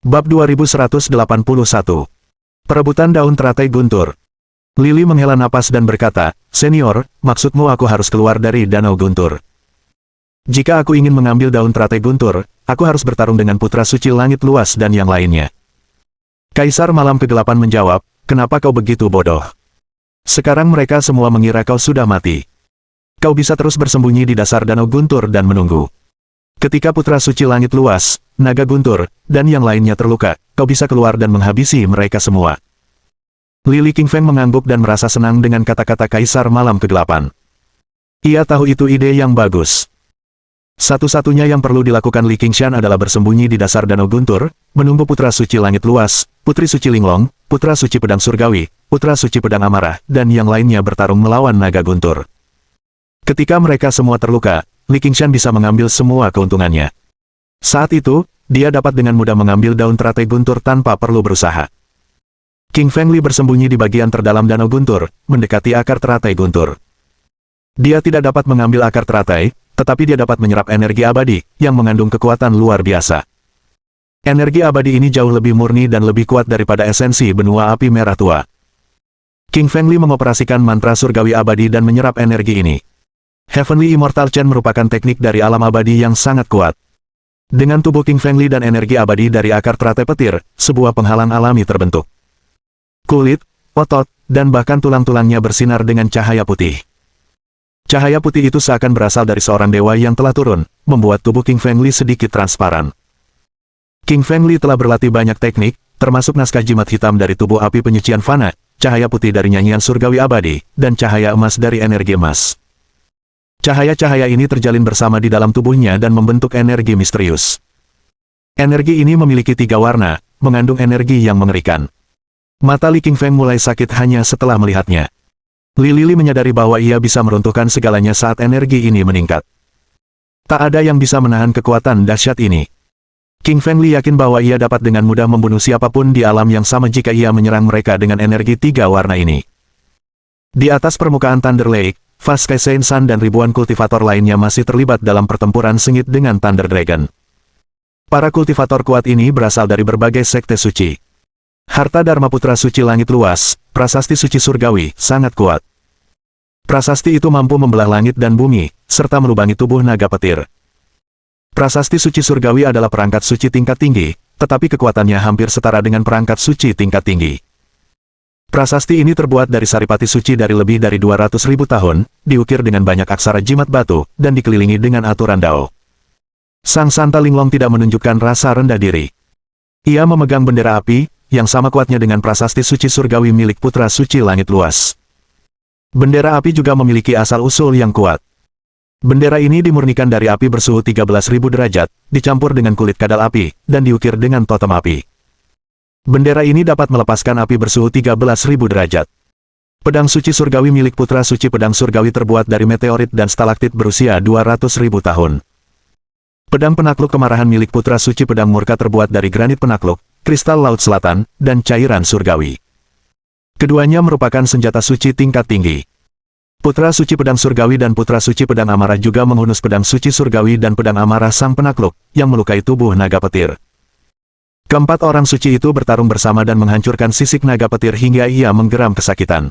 Bab 2181. Perebutan daun teratai guntur. Lili menghela napas dan berkata, "Senior, maksudmu aku harus keluar dari Danau Guntur? Jika aku ingin mengambil daun teratai guntur, aku harus bertarung dengan putra suci langit luas dan yang lainnya." Kaisar Malam Kegelapan menjawab, "Kenapa kau begitu bodoh? Sekarang mereka semua mengira kau sudah mati. Kau bisa terus bersembunyi di dasar Danau Guntur dan menunggu. Ketika putra suci langit luas, naga guntur, dan yang lainnya terluka, kau bisa keluar dan menghabisi mereka semua." Lili Qingfeng mengangguk dan merasa senang dengan kata-kata Kaisar Malam Kegelapan. Ia tahu itu ide yang bagus. Satu-satunya yang perlu dilakukan Li Qingshan adalah bersembunyi di dasar Danau Guntur, menunggu putra suci langit luas, putri suci Linglong, putra suci pedang surgawi, putra suci pedang amarah, dan yang lainnya bertarung melawan naga guntur. Ketika mereka semua terluka, Li Qingshan bisa mengambil semua keuntungannya. Saat itu, dia dapat dengan mudah mengambil daun teratai guntur tanpa perlu berusaha. King Feng Li bersembunyi di bagian terdalam Danau Guntur, mendekati akar teratai guntur. Dia tidak dapat mengambil akar teratai, tetapi dia dapat menyerap energi abadi, yang mengandung kekuatan luar biasa. Energi abadi ini jauh lebih murni dan lebih kuat daripada esensi benua api merah tua. King Feng Li mengoperasikan mantra surgawi abadi dan menyerap energi ini. Heavenly Immortal Chain merupakan teknik dari alam abadi yang sangat kuat. Dengan tubuh King Feng Li dan energi abadi dari akar teratai petir, sebuah penghalang alami terbentuk. Kulit, otot, dan bahkan tulang-tulangnya bersinar dengan cahaya putih. Cahaya putih itu seakan berasal dari seorang dewa yang telah turun, membuat tubuh King Feng Li sedikit transparan. King Feng Li telah berlatih banyak teknik, termasuk naskah jimat hitam dari tubuh api penyucian fana, cahaya putih dari nyanyian surgawi abadi, dan cahaya emas dari energi emas. Cahaya-cahaya ini terjalin bersama di dalam tubuhnya dan membentuk energi misterius. Energi ini memiliki 3 warna, mengandung energi yang mengerikan. Mata Li Qingfeng mulai sakit hanya setelah melihatnya. Li Lili menyadari bahwa ia bisa meruntuhkan segalanya saat energi ini meningkat. Tak ada yang bisa menahan kekuatan dahsyat ini. King Feng Li yakin bahwa ia dapat dengan mudah membunuh siapapun di alam yang sama jika ia menyerang mereka dengan energi 3 warna ini. Di atas permukaan Thunder Lake, Fast Kaisen Sun dan ribuan kultivator lainnya masih terlibat dalam pertempuran sengit dengan Thunder Dragon. Para kultivator kuat ini berasal dari berbagai sekte suci. Harta Dharma Putra Suci Langit Luas, prasasti suci surgawi, sangat kuat. Prasasti itu mampu membelah langit dan bumi, serta melubangi tubuh naga petir. Prasasti suci surgawi adalah perangkat suci tingkat tinggi, tetapi kekuatannya hampir setara dengan perangkat suci tingkat tinggi. Prasasti ini terbuat dari saripati suci dari lebih dari 200.000 tahun, diukir dengan banyak aksara jimat batu, dan dikelilingi dengan aturan Dao. Sang Santa Linglong tidak menunjukkan rasa rendah diri. Ia memegang bendera api, yang sama kuatnya dengan prasasti suci surgawi milik putra suci langit luas. Bendera api juga memiliki asal-usul yang kuat. Bendera ini dimurnikan dari api bersuhu 13.000 derajat, dicampur dengan kulit kadal api, dan diukir dengan totem api. Bendera ini dapat melepaskan api bersuhu 13.000 derajat. Pedang suci surgawi milik putra suci pedang surgawi terbuat dari meteorit dan stalaktit berusia 200.000 tahun. Pedang penakluk kemarahan milik putra suci pedang murka terbuat dari granit penakluk, kristal laut selatan, dan cairan surgawi. Keduanya merupakan senjata suci tingkat tinggi. Putra suci pedang surgawi dan putra suci pedang amarah juga menghunus pedang suci surgawi dan pedang amarah sang penakluk, yang melukai tubuh naga petir. Keempat orang suci itu bertarung bersama dan menghancurkan sisik naga petir hingga ia menggeram kesakitan.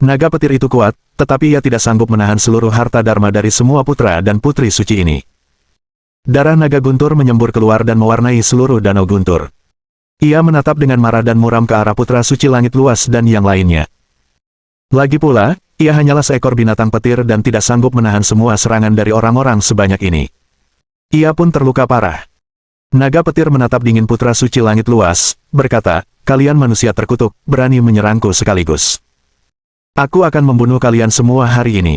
Naga petir itu kuat, tetapi ia tidak sanggup menahan seluruh harta dharma dari semua putra dan putri suci ini. Darah naga guntur menyembur keluar dan mewarnai seluruh Danau Guntur. Ia menatap dengan marah dan muram ke arah putra suci langit luas dan yang lainnya. Lagi pula, ia hanyalah seekor binatang petir dan tidak sanggup menahan semua serangan dari orang-orang sebanyak ini. Ia pun terluka parah. Naga petir menatap dingin putra suci langit luas, berkata, "Kalian manusia terkutuk, berani menyerangku sekaligus. Aku akan membunuh kalian semua hari ini."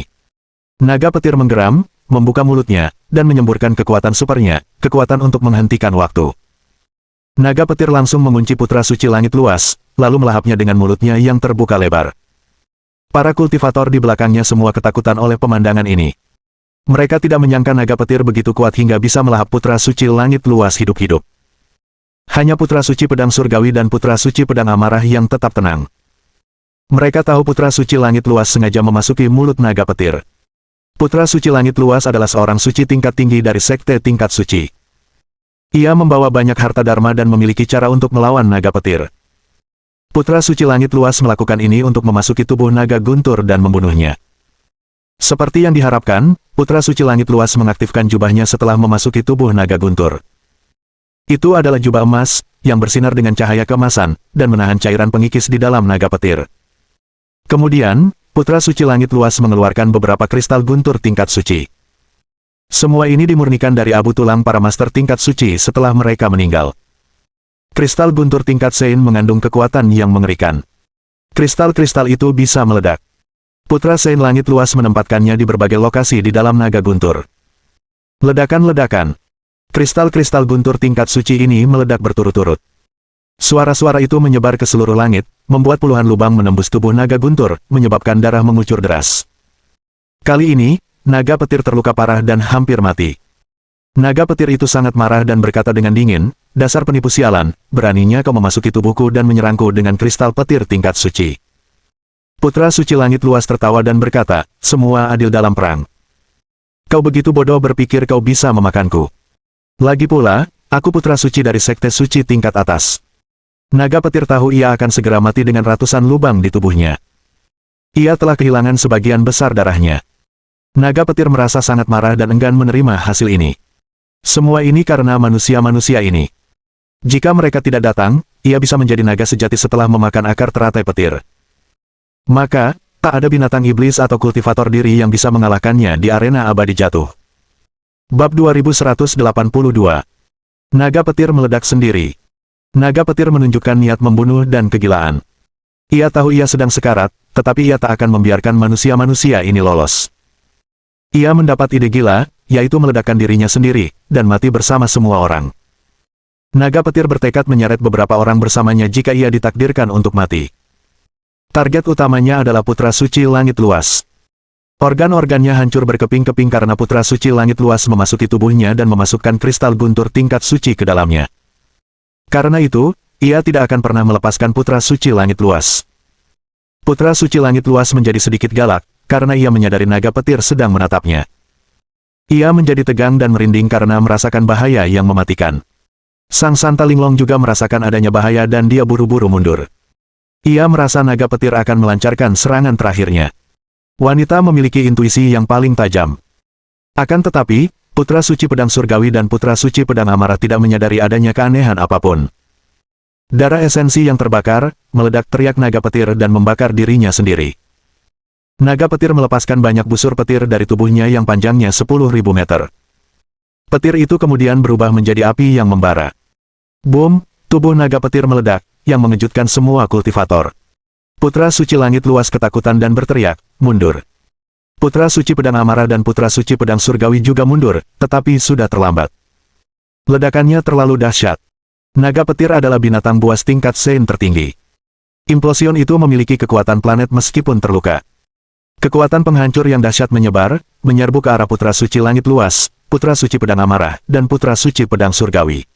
Naga petir menggeram, membuka mulutnya, dan menyemburkan kekuatan supernya, kekuatan untuk menghentikan waktu. Naga petir langsung mengunci putra suci langit luas, lalu melahapnya dengan mulutnya yang terbuka lebar. Para kultivator di belakangnya semua ketakutan oleh pemandangan ini. Mereka tidak menyangka naga petir begitu kuat hingga bisa melahap putra suci langit luas hidup-hidup. Hanya putra suci pedang surgawi dan putra suci pedang amarah yang tetap tenang. Mereka tahu putra suci langit luas sengaja memasuki mulut naga petir. Putra suci langit luas adalah seorang suci tingkat tinggi dari sekte tingkat suci. Ia membawa banyak harta dharma dan memiliki cara untuk melawan naga petir. Putra Suci Langit Luas melakukan ini untuk memasuki tubuh naga guntur dan membunuhnya. Seperti yang diharapkan, Putra Suci Langit Luas mengaktifkan jubahnya setelah memasuki tubuh naga guntur. Itu adalah jubah emas, yang bersinar dengan cahaya keemasan, dan menahan cairan pengikis di dalam naga petir. Kemudian, Putra Suci Langit Luas mengeluarkan beberapa kristal guntur tingkat suci. Semua ini dimurnikan dari abu tulang para master tingkat suci setelah mereka meninggal. Kristal guntur tingkat Sein mengandung kekuatan yang mengerikan. Kristal-kristal itu bisa meledak. Putra Sein Langit Luas menempatkannya di berbagai lokasi di dalam naga guntur. Ledakan-ledakan. Kristal-kristal guntur tingkat suci ini meledak berturut-turut. Suara-suara itu menyebar ke seluruh langit, membuat puluhan lubang menembus tubuh naga guntur, menyebabkan darah mengucur deras. Kali ini, naga petir terluka parah dan hampir mati. Naga petir itu sangat marah dan berkata dengan dingin, "Dasar penipu sialan, beraninya kau memasuki tubuhku dan menyerangku dengan kristal petir tingkat suci." Putra Suci Langit Luas tertawa dan berkata, "Semua adil dalam perang. Kau begitu bodoh berpikir kau bisa memakanku. Lagi pula, aku putra suci dari sekte suci tingkat atas." Naga petir tahu ia akan segera mati dengan ratusan lubang di tubuhnya. Ia telah kehilangan sebagian besar darahnya. Naga petir merasa sangat marah dan enggan menerima hasil ini. Semua ini karena manusia-manusia ini. Jika mereka tidak datang, ia bisa menjadi naga sejati setelah memakan akar teratai petir. Maka, tak ada binatang iblis atau kultivator diri yang bisa mengalahkannya di arena abadi jatuh. Bab 2182. Naga petir meledak sendiri. Naga petir menunjukkan niat membunuh dan kegilaan. Ia tahu ia sedang sekarat, tetapi ia tak akan membiarkan manusia-manusia ini lolos. Ia mendapat ide gila, yaitu meledakkan dirinya sendiri, dan mati bersama semua orang. Naga petir bertekad menyeret beberapa orang bersamanya jika ia ditakdirkan untuk mati. Target utamanya adalah Putra Suci Langit Luas. Organ-organnya hancur berkeping-keping karena Putra Suci Langit Luas memasuki tubuhnya dan memasukkan kristal guntur tingkat suci ke dalamnya. Karena itu, ia tidak akan pernah melepaskan Putra Suci Langit Luas. Putra Suci Langit Luas menjadi sedikit galak, karena ia menyadari naga petir sedang menatapnya. Ia menjadi tegang dan merinding karena merasakan bahaya yang mematikan. Sang Santa Linglong juga merasakan adanya bahaya dan dia buru-buru mundur. Ia merasa naga petir akan melancarkan serangan terakhirnya. Wanita memiliki intuisi yang paling tajam. Akan tetapi, Putra Suci Pedang Surgawi dan Putra Suci Pedang Amarah tidak menyadari adanya keanehan apapun. Darah esensi yang terbakar, meledak teriak naga petir dan membakar dirinya sendiri. Naga petir melepaskan banyak busur petir dari tubuhnya yang panjangnya 10.000 meter. Petir itu kemudian berubah menjadi api yang membara. Boom, tubuh naga petir meledak, yang mengejutkan semua kultivator. Putra Suci Langit Luas ketakutan dan berteriak, "Mundur!" Putra Suci Pedang Amarah dan Putra Suci Pedang Surgawi juga mundur, tetapi sudah terlambat. Ledakannya terlalu dahsyat. Naga petir adalah binatang buas tingkat Sein tertinggi. Implosion itu memiliki kekuatan planet meskipun terluka. Kekuatan penghancur yang dahsyat menyebar, menyerbu ke arah Putra Suci Langit Luas, Putra Suci Pedang Amarah, dan Putra Suci Pedang Surgawi.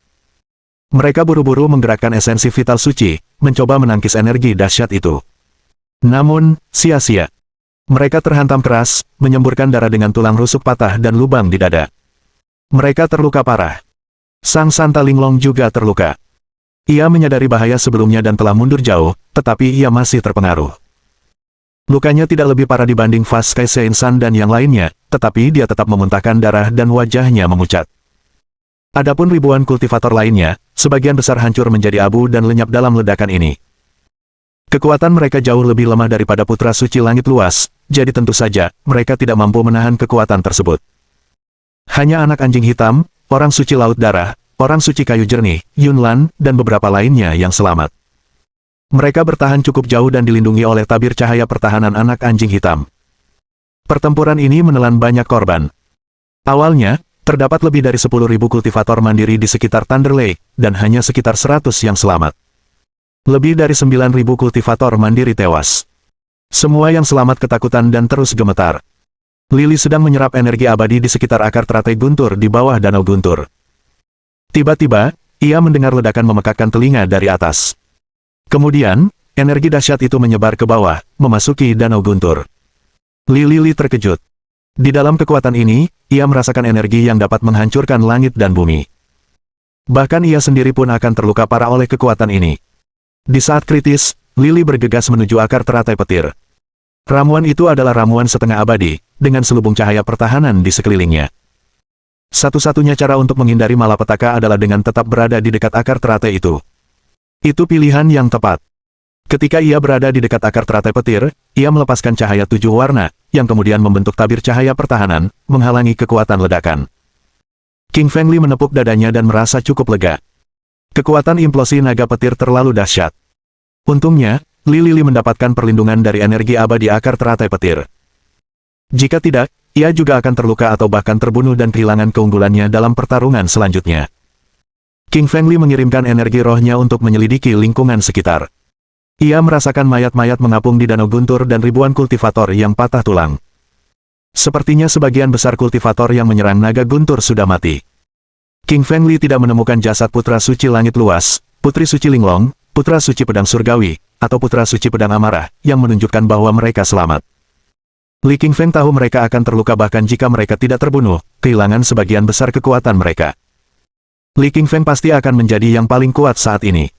Mereka buru-buru menggerakkan esensi vital suci, mencoba menangkis energi dahsyat itu. Namun, sia-sia. Mereka terhantam keras, menyemburkan darah dengan tulang rusuk patah dan lubang di dada. Mereka terluka parah. Sang Santa Linglong juga terluka. Ia menyadari bahaya sebelumnya dan telah mundur jauh, tetapi ia masih terpengaruh. Lukanya tidak lebih parah dibanding Fast Sky Sein-san dan yang lainnya, tetapi dia tetap memuntahkan darah dan wajahnya memucat. Adapun ribuan kultivator lainnya, sebagian besar hancur menjadi abu dan lenyap dalam ledakan ini. Kekuatan mereka jauh lebih lemah daripada Putra Suci Langit Luas, jadi tentu saja, mereka tidak mampu menahan kekuatan tersebut. Hanya anak anjing hitam, orang suci laut darah, orang suci kayu jernih, Yunlan, dan beberapa lainnya yang selamat. Mereka bertahan cukup jauh dan dilindungi oleh tabir cahaya pertahanan anak anjing hitam. Pertempuran ini menelan banyak korban. Awalnya, terdapat lebih dari 10.000 kultivator mandiri di sekitar Thunder Lake, dan hanya sekitar 100 yang selamat. Lebih dari 9.000 kultivator mandiri tewas. Semua yang selamat ketakutan dan terus gemetar. Lily sedang menyerap energi abadi di sekitar akar teratai guntur di bawah danau guntur. Tiba-tiba, ia mendengar ledakan memekakkan telinga dari atas. Kemudian, energi dahsyat itu menyebar ke bawah, memasuki danau guntur. Lily terkejut. Di dalam kekuatan ini, ia merasakan energi yang dapat menghancurkan langit dan bumi. Bahkan ia sendiri pun akan terluka parah oleh kekuatan ini. Di saat kritis, Lily bergegas menuju akar teratai petir. Ramuan itu adalah ramuan setengah abadi, dengan selubung cahaya pertahanan di sekelilingnya. Satu-satunya cara untuk menghindari malapetaka adalah dengan tetap berada di dekat akar teratai itu. Itu pilihan yang tepat. Ketika ia berada di dekat akar teratai petir, ia melepaskan cahaya 7 warna, yang kemudian membentuk tabir cahaya pertahanan, menghalangi kekuatan ledakan. King Fengli menepuk dadanya dan merasa cukup lega. Kekuatan implosi naga petir terlalu dahsyat. Untungnya, Lily mendapatkan perlindungan dari energi abadi akar teratai petir. Jika tidak, ia juga akan terluka atau bahkan terbunuh dan kehilangan keunggulannya dalam pertarungan selanjutnya. King Fengli mengirimkan energi rohnya untuk menyelidiki lingkungan sekitar. Ia merasakan mayat-mayat mengapung di Danau Guntur dan ribuan kultivator yang patah tulang. Sepertinya sebagian besar kultivator yang menyerang naga guntur sudah mati. King Fengli tidak menemukan jasad putra suci langit luas, putri suci Linglong, putra suci pedang surgawi, atau putra suci pedang amarah, yang menunjukkan bahwa mereka selamat. Li Qingfeng tahu mereka akan terluka bahkan jika mereka tidak terbunuh, kehilangan sebagian besar kekuatan mereka. Li Qingfeng pasti akan menjadi yang paling kuat saat ini.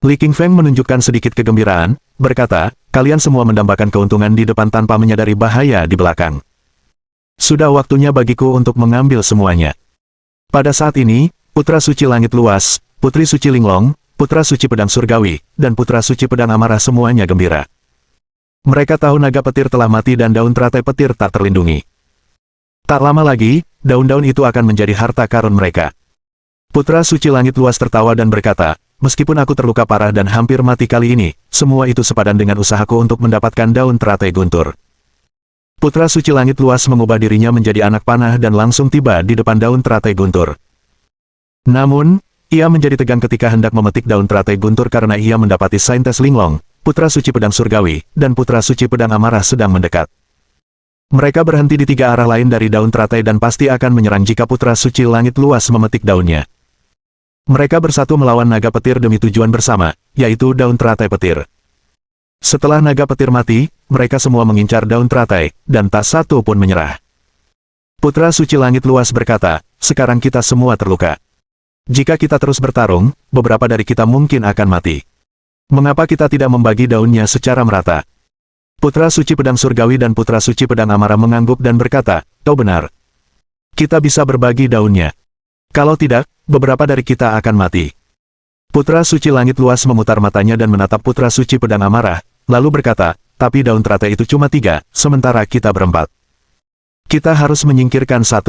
Li Qingfeng menunjukkan sedikit kegembiraan, berkata, kalian semua mendambakan keuntungan di depan tanpa menyadari bahaya di belakang. Sudah waktunya bagiku untuk mengambil semuanya. Pada saat ini, putra suci langit luas, putri suci Linglong, putra suci pedang surgawi, dan putra suci pedang amarah semuanya gembira. Mereka tahu naga petir telah mati dan daun teratai petir tak terlindungi. Tak lama lagi, daun-daun itu akan menjadi harta karun mereka. Putra suci langit luas tertawa dan berkata, meskipun aku terluka parah dan hampir mati kali ini, semua itu sepadan dengan usahaku untuk mendapatkan daun teratai guntur. Putra suci langit luas mengubah dirinya menjadi anak panah dan langsung tiba di depan daun teratai guntur. Namun, ia menjadi tegang ketika hendak memetik daun teratai guntur karena ia mendapati Saintes Linglong, putra suci pedang surgawi, dan putra suci pedang amarah sedang mendekat. Mereka berhenti di 3 arah lain dari daun teratai dan pasti akan menyerang jika putra suci langit luas memetik daunnya. Mereka bersatu melawan naga petir demi tujuan bersama, yaitu daun teratai petir. Setelah naga petir mati, mereka semua mengincar daun teratai, dan tak satu pun menyerah. Putra suci langit luas berkata, sekarang kita semua terluka. Jika kita terus bertarung, beberapa dari kita mungkin akan mati. Mengapa kita tidak membagi daunnya secara merata? Putra suci pedang surgawi dan putra suci pedang amarah mengangguk dan berkata, kau benar. Kita bisa berbagi daunnya. Kalau tidak, beberapa dari kita akan mati. Putra suci langit luas memutar matanya dan menatap putra suci pedang amarah, lalu berkata, tapi daun teratai itu cuma 3, sementara kita berempat. Kita harus menyingkirkan 1.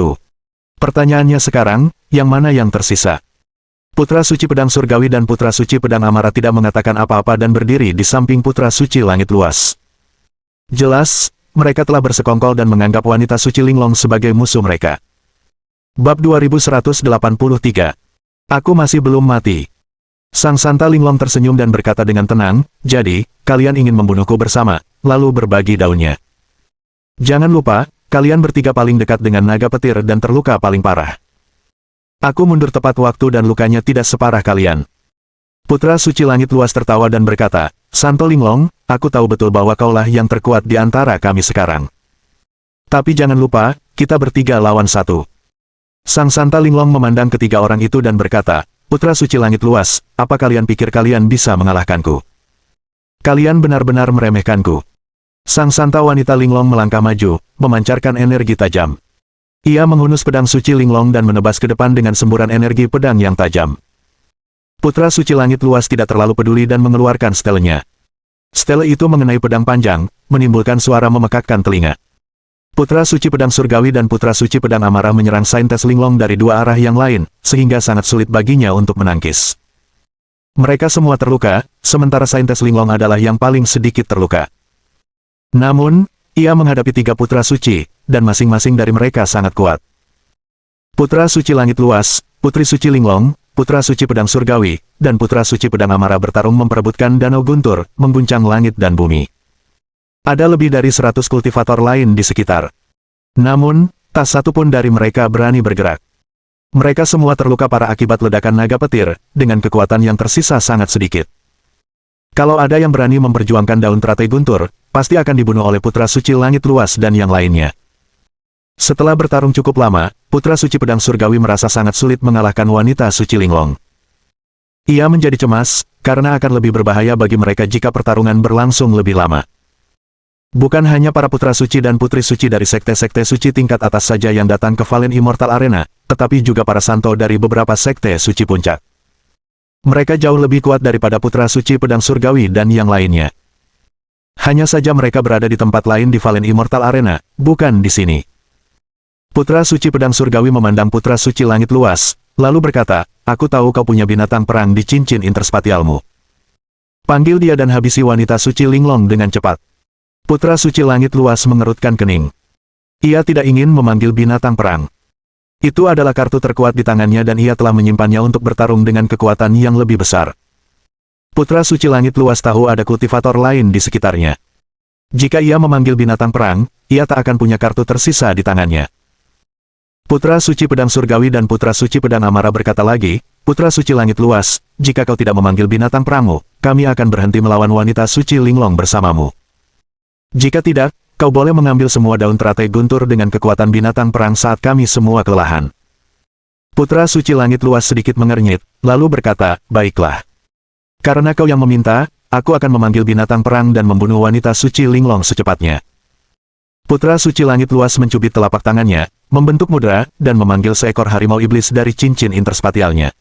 Pertanyaannya sekarang, yang mana yang tersisa? Putra suci pedang surgawi dan putra suci pedang amarah tidak mengatakan apa-apa dan berdiri di samping putra suci langit luas. Jelas, mereka telah bersekongkol dan menganggap wanita suci Linglong sebagai musuh mereka. Bab 2183. Aku masih belum mati. Sang Santa Linglong tersenyum dan berkata dengan tenang, jadi, kalian ingin membunuhku bersama, lalu berbagi daunnya. Jangan lupa, kalian bertiga paling dekat dengan naga petir dan terluka paling parah. Aku mundur tepat waktu dan lukanya tidak separah kalian. Putra suci langit luas tertawa dan berkata, Santo Linglong, aku tahu betul bahwa kaulah yang terkuat di antara kami sekarang. Tapi jangan lupa, kita bertiga lawan 1. Sang Santa Linglong memandang ketiga orang itu dan berkata, Putra suci langit luas, apa kalian pikir kalian bisa mengalahkanku? Kalian benar-benar meremehkanku. Sang Santa wanita Linglong melangkah maju, memancarkan energi tajam. Ia menghunus pedang suci Linglong dan menebas ke depan dengan semburan energi pedang yang tajam. Putra suci langit luas tidak terlalu peduli dan mengeluarkan stelenya. Stel itu mengenai pedang panjang, menimbulkan suara memekakkan telinga. Putra suci pedang surgawi dan putra suci pedang amarah menyerang Saintes Linglong dari 2 arah yang lain, sehingga sangat sulit baginya untuk menangkis. Mereka semua terluka, sementara Saintes Linglong adalah yang paling sedikit terluka. Namun, ia menghadapi 3 putra suci, dan masing-masing dari mereka sangat kuat. Putra suci langit luas, putri suci Linglong, putra suci pedang surgawi, dan putra suci pedang amarah bertarung memperebutkan Danau Guntur, mengguncang langit dan bumi. Ada lebih dari 100 kultivator lain di sekitar. Namun, tak satu pun dari mereka berani bergerak. Mereka semua terluka parah akibat ledakan naga petir, dengan kekuatan yang tersisa sangat sedikit. Kalau ada yang berani memperjuangkan daun teratai guntur, pasti akan dibunuh oleh putra suci langit luas dan yang lainnya. Setelah bertarung cukup lama, putra suci pedang surgawi merasa sangat sulit mengalahkan wanita suci Linglong. Ia menjadi cemas, karena akan lebih berbahaya bagi mereka jika pertarungan berlangsung lebih lama. Bukan hanya para putra suci dan putri suci dari sekte-sekte suci tingkat atas saja yang datang ke Valen Immortal Arena, tetapi juga para santo dari beberapa sekte suci puncak. Mereka jauh lebih kuat daripada putra suci pedang surgawi dan yang lainnya. Hanya saja mereka berada di tempat lain di Valen Immortal Arena, bukan di sini. Putra suci pedang surgawi memandang putra suci langit luas, lalu berkata, "Aku tahu kau punya binatang perang di cincin interspatialmu. Panggil dia dan habisi wanita suci Linglong dengan cepat." Putra suci langit luas mengerutkan kening. Ia tidak ingin memanggil binatang perang. Itu adalah kartu terkuat di tangannya dan ia telah menyimpannya untuk bertarung dengan kekuatan yang lebih besar. Putra suci langit luas tahu ada kultivator lain di sekitarnya. Jika ia memanggil binatang perang, ia tak akan punya kartu tersisa di tangannya. Putra suci pedang surgawi dan putra suci pedang amara berkata lagi, "Putra suci langit luas, jika kau tidak memanggil binatang perangmu, kami akan berhenti melawan wanita suci Linglong bersamamu. Jika tidak, kau boleh mengambil semua daun teratai guntur dengan kekuatan binatang perang saat kami semua kelelahan." Putra suci langit luas sedikit mengernyit, lalu berkata, "Baiklah. Karena kau yang meminta, aku akan memanggil binatang perang dan membunuh wanita suci Linglong secepatnya." Putra suci langit luas mencubit telapak tangannya, membentuk mudra, dan memanggil seekor harimau iblis dari cincin interspatialnya.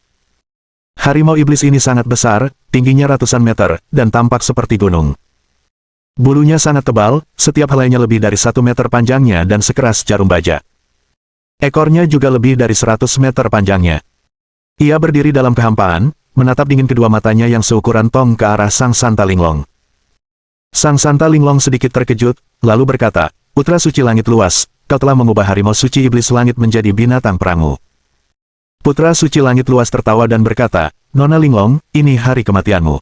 Harimau iblis ini sangat besar, tingginya ratusan meter, dan tampak seperti gunung. Bulunya sangat tebal, setiap helainya lebih dari 1 meter panjangnya dan sekeras jarum baja. Ekornya juga lebih dari 100 meter panjangnya. Ia berdiri dalam kehampaan, menatap dingin kedua matanya yang seukuran tong ke arah Sang Santa Linglong. Sang Santa Linglong sedikit terkejut, lalu berkata, "Putra suci langit luas, kau telah mengubah harimau suci iblis langit menjadi binatang perangmu." Putra suci langit luas tertawa dan berkata, "Nona Linglong, ini hari kematianmu.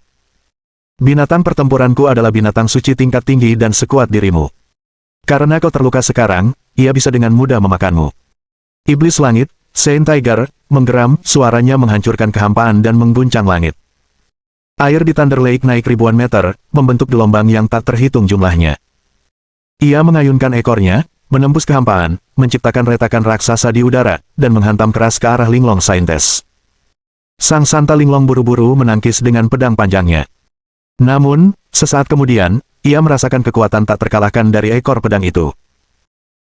Binatang pertempuranku adalah binatang suci tingkat tinggi dan sekuat dirimu. Karena kau terluka sekarang, ia bisa dengan mudah memakanmu." Iblis langit, Saint Tiger, menggeram, suaranya menghancurkan kehampaan dan mengguncang langit. Air di Thunder Lake naik ribuan meter, membentuk gelombang yang tak terhitung jumlahnya. Ia mengayunkan ekornya, menembus kehampaan, menciptakan retakan raksasa di udara, dan menghantam keras ke arah Linglong Saintes. Sang Santa Linglong buru-buru menangkis dengan pedang panjangnya. Namun, sesaat kemudian, ia merasakan kekuatan tak terkalahkan dari ekor pedang itu.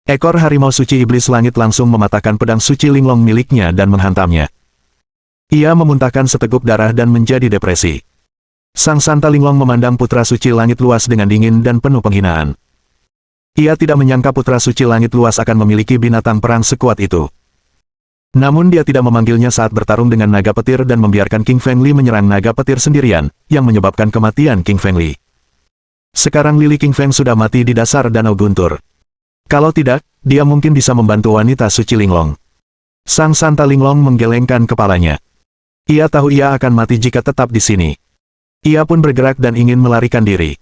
Ekor harimau suci iblis langit langsung mematahkan pedang suci Linglong miliknya dan menghantamnya. Ia memuntahkan seteguk darah dan menjadi depresi. Sang Santa Linglong memandang putra suci langit luas dengan dingin dan penuh penghinaan. Ia tidak menyangka putra suci langit luas akan memiliki binatang perang sekuat itu. Namun dia tidak memanggilnya saat bertarung dengan naga petir dan membiarkan King Feng Li menyerang naga petir sendirian, yang menyebabkan kematian King Feng Li. Sekarang Lili King Feng sudah mati di dasar danau guntur. Kalau tidak, dia mungkin bisa membantu wanita suci Linglong. Sang Santa Linglong menggelengkan kepalanya. Ia tahu ia akan mati jika tetap di sini. Ia pun bergerak dan ingin melarikan diri.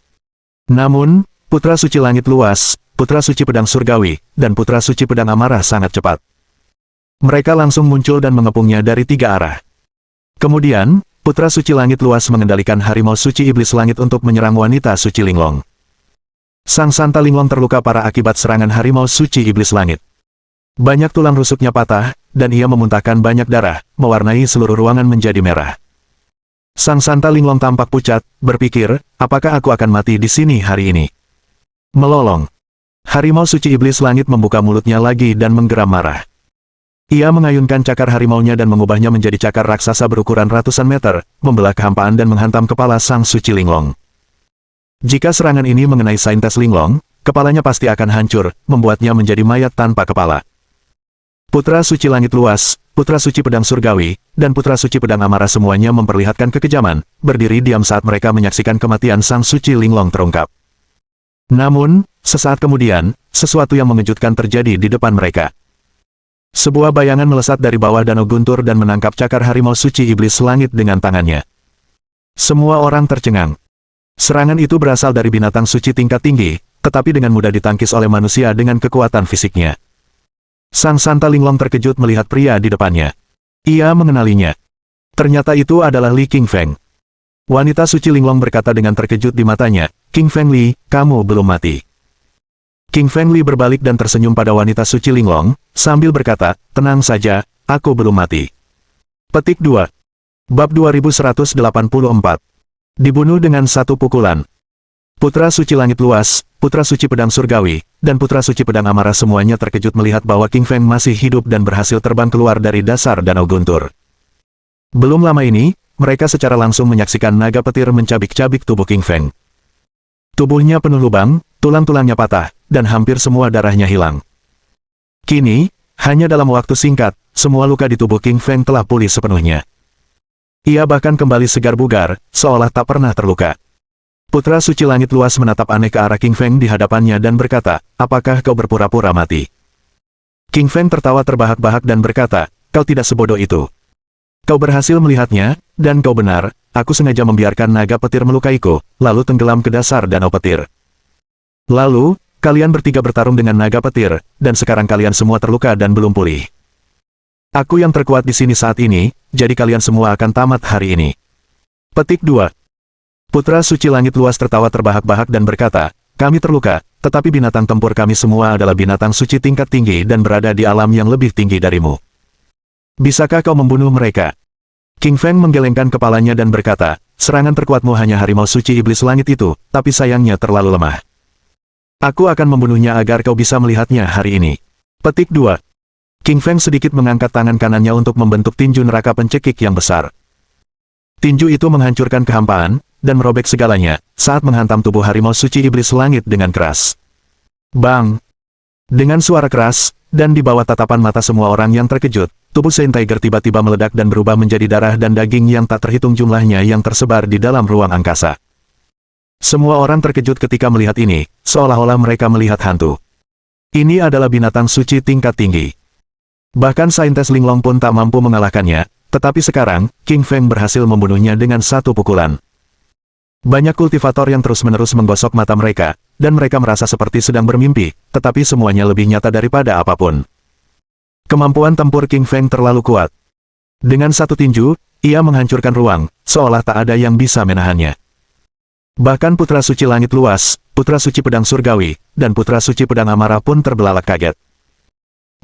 Namun, putra suci langit luas, putra suci pedang surgawi, dan putra suci pedang amarah sangat cepat. Mereka langsung muncul dan mengepungnya dari 3 arah. Kemudian, putra suci langit luas mengendalikan harimau suci iblis langit untuk menyerang wanita suci Linglong. Sang Santa Linglong terluka parah akibat serangan harimau suci iblis langit. Banyak tulang rusuknya patah, dan ia memuntahkan banyak darah, mewarnai seluruh ruangan menjadi merah. Sang Santa Linglong tampak pucat, berpikir, apakah aku akan mati di sini hari ini? Melolong. Harimau suci iblis langit membuka mulutnya lagi dan menggeram marah. Ia mengayunkan cakar harimaunya dan mengubahnya menjadi cakar raksasa berukuran ratusan meter, membelah kehampaan dan menghantam kepala sang suci Linglong. Jika serangan ini mengenai Saintes Linglong, kepalanya pasti akan hancur, membuatnya menjadi mayat tanpa kepala. Putra suci langit luas, putra suci pedang surgawi, dan putra suci pedang amarah semuanya memperlihatkan kekejaman, berdiri diam saat mereka menyaksikan kematian sang suci Linglong terungkap. Namun, sesaat kemudian, sesuatu yang mengejutkan terjadi di depan mereka. Sebuah bayangan melesat dari bawah danau guntur dan menangkap cakar harimau suci iblis langit dengan tangannya. Semua orang tercengang. Serangan itu berasal dari binatang suci tingkat tinggi, tetapi dengan mudah ditangkis oleh manusia dengan kekuatan fisiknya. Sang Santa Linglong terkejut melihat pria di depannya. Ia mengenalinya. Ternyata itu adalah Li King Feng. Wanita suci Linglong berkata dengan terkejut di matanya, "King Feng Li, kamu belum mati." King Feng Li berbalik dan tersenyum pada wanita suci Linglong, sambil berkata, tenang saja, aku belum mati. Petik 2. Bab 2184. Dibunuh dengan satu pukulan. Putra suci langit luas, putra suci pedang surgawi, dan putra suci pedang amarah semuanya terkejut melihat bahwa King Feng masih hidup dan berhasil terbang keluar dari dasar danau guntur. Belum lama ini, mereka secara langsung menyaksikan naga petir mencabik-cabik tubuh King Feng. Tubuhnya penuh lubang, tulang-tulangnya patah, dan hampir semua darahnya hilang. Kini, hanya dalam waktu singkat, semua luka di tubuh King Feng telah pulih sepenuhnya. Ia bahkan kembali segar bugar, seolah tak pernah terluka. Putra suci langit luas menatap aneh ke arah King Feng di hadapannya dan berkata, apakah kau berpura-pura mati? King Feng tertawa terbahak-bahak dan berkata, kau tidak sebodoh itu. Kau berhasil melihatnya, dan kau benar, aku sengaja membiarkan naga petir melukaiku, lalu tenggelam ke dasar danau petir. Lalu, kalian bertiga bertarung dengan naga petir, dan sekarang kalian semua terluka dan belum pulih. Aku yang terkuat di sini saat ini, jadi kalian semua akan tamat hari ini. Petik 2. Putra suci langit luas tertawa terbahak-bahak dan berkata, kami terluka, tetapi binatang tempur kami semua adalah binatang suci tingkat tinggi dan berada di alam yang lebih tinggi darimu. Bisakah kau membunuh mereka? King Feng menggelengkan kepalanya dan berkata, serangan terkuatmu hanya harimau suci iblis langit itu, tapi sayangnya terlalu lemah. Aku akan membunuhnya agar kau bisa melihatnya hari ini. Petik 2. King Feng sedikit mengangkat tangan kanannya untuk membentuk tinju neraka pencekik yang besar. Tinju itu menghancurkan kehampaan, dan merobek segalanya, saat menghantam tubuh harimau suci iblis langit dengan keras. Bang! Dengan suara keras, dan di bawah tatapan mata semua orang yang terkejut, tubuh Saint Tiger tiba-tiba meledak dan berubah menjadi darah dan daging yang tak terhitung jumlahnya yang tersebar di dalam ruang angkasa. Semua orang terkejut ketika melihat ini, seolah-olah mereka melihat hantu. Ini adalah binatang suci tingkat tinggi. Bahkan Saintes Linglong pun tak mampu mengalahkannya, tetapi sekarang, King Feng berhasil membunuhnya dengan satu pukulan. Banyak kultivator yang terus-menerus menggosok mata mereka, dan mereka merasa seperti sedang bermimpi, tetapi semuanya lebih nyata daripada apapun. Kemampuan tempur King Feng terlalu kuat. Dengan satu tinju, ia menghancurkan ruang, seolah tak ada yang bisa menahannya. Bahkan putra suci langit luas, putra suci pedang surgawi, dan putra suci pedang amarah pun terbelalak kaget.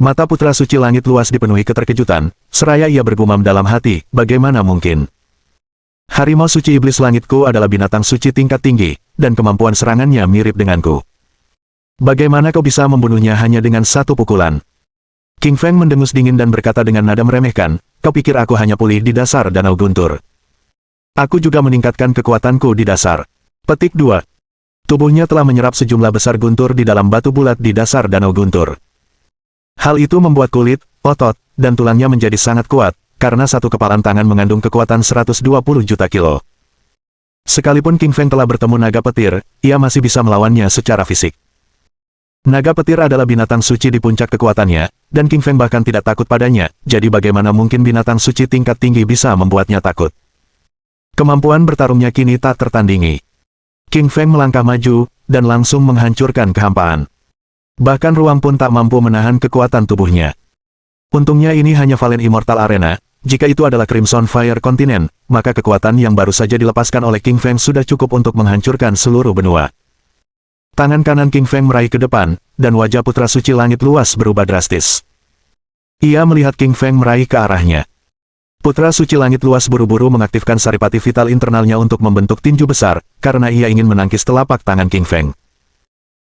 Mata putra suci langit luas dipenuhi keterkejutan, seraya ia bergumam dalam hati, bagaimana mungkin? Harimau suci iblis langitku adalah binatang suci tingkat tinggi, dan kemampuan serangannya mirip denganku. Bagaimana kau bisa membunuhnya hanya dengan satu pukulan? King Feng mendengus dingin dan berkata dengan nada meremehkan, kau pikir aku hanya pulih di dasar danau guntur? Aku juga meningkatkan kekuatanku di dasar. Petik 2. Tubuhnya telah menyerap sejumlah besar guntur di dalam batu bulat di dasar danau guntur. Hal itu membuat kulit, otot, dan tulangnya menjadi sangat kuat, karena satu kepalan tangan mengandung kekuatan 120 juta kilo. Sekalipun King Feng telah bertemu naga petir, ia masih bisa melawannya secara fisik. Naga petir adalah binatang suci di puncak kekuatannya, dan King Feng bahkan tidak takut padanya, jadi bagaimana mungkin binatang suci tingkat tinggi bisa membuatnya takut? Kemampuan bertarungnya kini tak tertandingi. King Feng melangkah maju, dan langsung menghancurkan kehampaan. Bahkan ruang pun tak mampu menahan kekuatan tubuhnya. Untungnya ini hanya Valen Immortal Arena, jika itu adalah Crimson Fire Continent, maka kekuatan yang baru saja dilepaskan oleh King Feng sudah cukup untuk menghancurkan seluruh benua. Tangan kanan King Feng meraih ke depan, dan wajah putra suci langit luas berubah drastis. Ia melihat King Feng meraih ke arahnya. Putra suci langit luas buru-buru mengaktifkan saripati vital internalnya untuk membentuk tinju besar, karena ia ingin menangkis telapak tangan King Feng.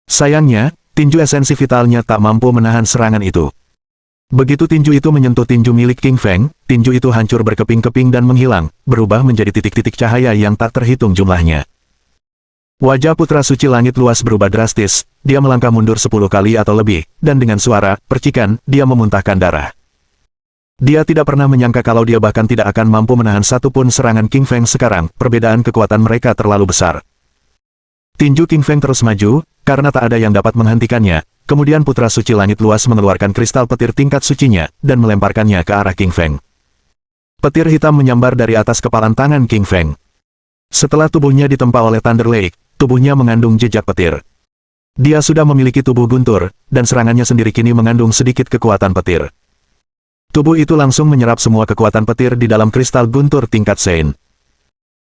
Sayangnya, tinju esensi vitalnya tak mampu menahan serangan itu. Begitu tinju itu menyentuh tinju milik King Feng, tinju itu hancur berkeping-keping dan menghilang, berubah menjadi titik-titik cahaya yang tak terhitung jumlahnya. Wajah putra suci langit luas berubah drastis, dia melangkah mundur 10 kali atau lebih, dan dengan suara, percikan, dia memuntahkan darah. Dia tidak pernah menyangka kalau dia bahkan tidak akan mampu menahan satupun serangan King Feng sekarang, perbedaan kekuatan mereka terlalu besar. Tinju King Feng terus maju, karena tak ada yang dapat menghentikannya, kemudian putra suci langit luas mengeluarkan kristal petir tingkat sucinya, dan melemparkannya ke arah King Feng. Petir hitam menyambar dari atas kepalan tangan King Feng. Setelah tubuhnya ditempa oleh Thunder Lake, tubuhnya mengandung jejak petir. Dia sudah memiliki tubuh guntur, dan serangannya sendiri kini mengandung sedikit kekuatan petir. Tubuh itu langsung menyerap semua kekuatan petir di dalam kristal guntur tingkat Saint.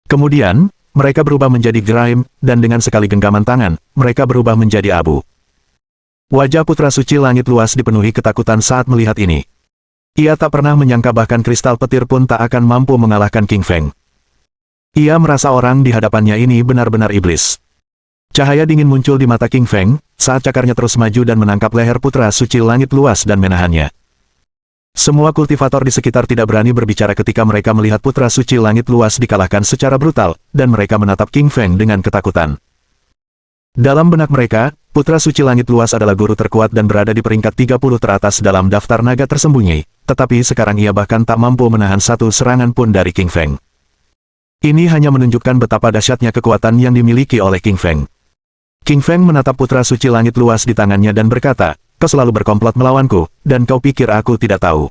Kemudian, mereka berubah menjadi grime, dan dengan sekali genggaman tangan, mereka berubah menjadi abu. Wajah Putra Suci Langit Luas dipenuhi ketakutan saat melihat ini. Ia tak pernah menyangka bahkan kristal petir pun tak akan mampu mengalahkan King Feng. Ia merasa orang di hadapannya ini benar-benar iblis. Cahaya dingin muncul di mata King Feng, saat cakarnya terus maju dan menangkap leher Putra Suci Langit Luas dan menahannya. Semua kultivator di sekitar tidak berani berbicara ketika mereka melihat Putra Suci Langit Luas dikalahkan secara brutal, dan mereka menatap King Feng dengan ketakutan. Dalam benak mereka, Putra Suci Langit Luas adalah guru terkuat dan berada di peringkat 30 teratas dalam daftar naga tersembunyi, tetapi sekarang ia bahkan tak mampu menahan satu serangan pun dari King Feng. Ini hanya menunjukkan betapa dahsyatnya kekuatan yang dimiliki oleh King Feng. King Feng menatap Putra Suci Langit Luas di tangannya dan berkata, "Kau selalu berkomplot melawanku, dan kau pikir aku tidak tahu.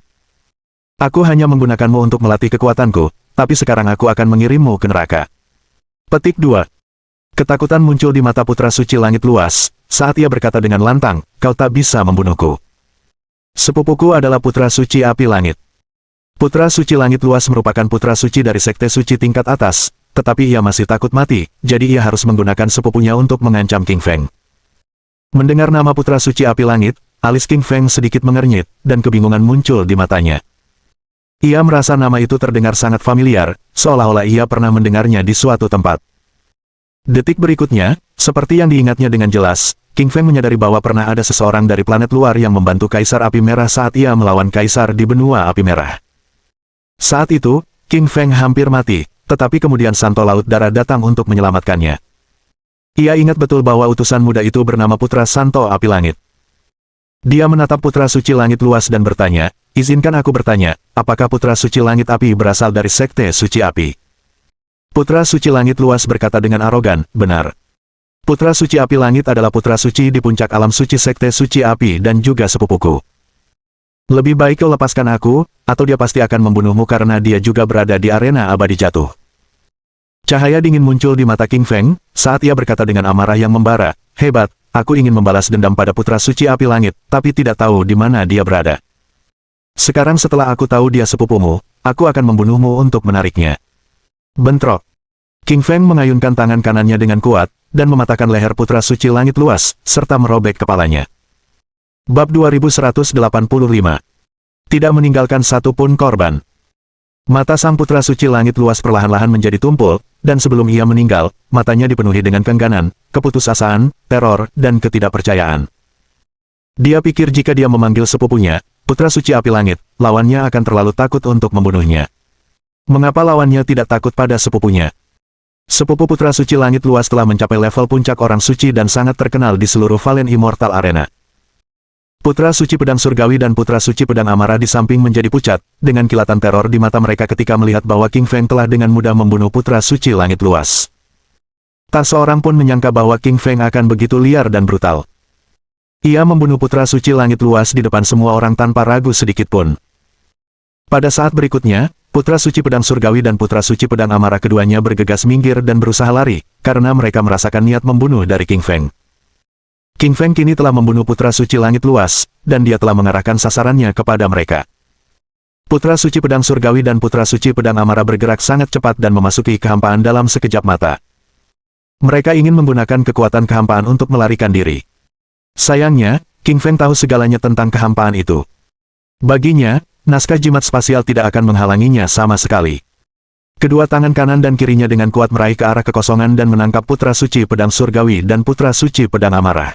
Aku hanya menggunakanmu untuk melatih kekuatanku, tapi sekarang aku akan mengirimmu ke neraka." Petik 2. Ketakutan muncul di mata Putra Suci Langit Luas, saat ia berkata dengan lantang, "Kau tak bisa membunuhku. Sepupuku adalah Putra Suci Api Langit." Putra Suci Langit Luas merupakan putra suci dari Sekte Suci tingkat atas, tetapi ia masih takut mati, jadi ia harus menggunakan sepupunya untuk mengancam King Feng. Mendengar nama Putra Suci Api Langit, alis King Feng sedikit mengernyit, dan kebingungan muncul di matanya. Ia merasa nama itu terdengar sangat familiar, seolah-olah ia pernah mendengarnya di suatu tempat. Detik berikutnya, seperti yang diingatnya dengan jelas, King Feng menyadari bahwa pernah ada seseorang dari planet luar yang membantu Kaisar Api Merah saat ia melawan Kaisar di benua Api Merah. Saat itu, King Feng hampir mati, tetapi kemudian Santo Laut Darah datang untuk menyelamatkannya. Ia ingat betul bahwa utusan muda itu bernama Putra Santo Api Langit. Dia menatap Putra Suci Langit Luas dan bertanya, "Izinkan aku bertanya, apakah Putra Suci Langit Api berasal dari Sekte Suci Api?" Putra Suci Langit Luas berkata dengan arogan, "Benar. Putra Suci Api Langit adalah putra suci di puncak alam suci Sekte Suci Api dan juga sepupuku. Lebih baik kau lepaskan aku, atau dia pasti akan membunuhmu karena dia juga berada di arena abadi jatuh." Cahaya dingin muncul di mata King Feng, saat ia berkata dengan amarah yang membara, "Hebat, aku ingin membalas dendam pada Putra Suci Api Langit, tapi tidak tahu di mana dia berada. Sekarang setelah aku tahu dia sepupumu, aku akan membunuhmu untuk menariknya." Bentrok. King Feng mengayunkan tangan kanannya dengan kuat, dan mematahkan leher Putra Suci Langit Luas, serta merobek kepalanya. Bab 2185. Tidak meninggalkan satu pun korban. Mata sang Putra Suci Langit Luas perlahan-lahan menjadi tumpul, dan sebelum ia meninggal, matanya dipenuhi dengan keengganan, keputusasaan, teror, dan ketidakpercayaan. Dia pikir jika dia memanggil sepupunya, Putra Suci Api Langit, lawannya akan terlalu takut untuk membunuhnya. Mengapa lawannya tidak takut pada sepupunya? Sepupu Putra Suci Langit Luas telah mencapai level puncak orang suci dan sangat terkenal di seluruh Valen Immortal Arena. Putra Suci Pedang Surgawi dan Putra Suci Pedang Amarah di samping menjadi pucat, dengan kilatan teror di mata mereka ketika melihat bahwa King Feng telah dengan mudah membunuh Putra Suci Langit Luas. Tak seorang pun menyangka bahwa King Feng akan begitu liar dan brutal. Ia membunuh Putra Suci Langit Luas di depan semua orang tanpa ragu sedikit pun. Pada saat berikutnya, Putra Suci Pedang Surgawi dan Putra Suci Pedang Amarah keduanya bergegas minggir dan berusaha lari, karena mereka merasakan niat membunuh dari King Feng. King Feng kini telah membunuh Putra Suci Langit Luas, dan dia telah mengarahkan sasarannya kepada mereka. Putra Suci Pedang Surgawi dan Putra Suci Pedang Amarah bergerak sangat cepat dan memasuki kehampaan dalam sekejap mata. Mereka ingin menggunakan kekuatan kehampaan untuk melarikan diri. Sayangnya, King Feng tahu segalanya tentang kehampaan itu. Baginya, naskah jimat spasial tidak akan menghalanginya sama sekali. Kedua tangan kanan dan kirinya dengan kuat meraih ke arah kekosongan dan menangkap Putra Suci Pedang Surgawi dan Putra Suci Pedang Amarah.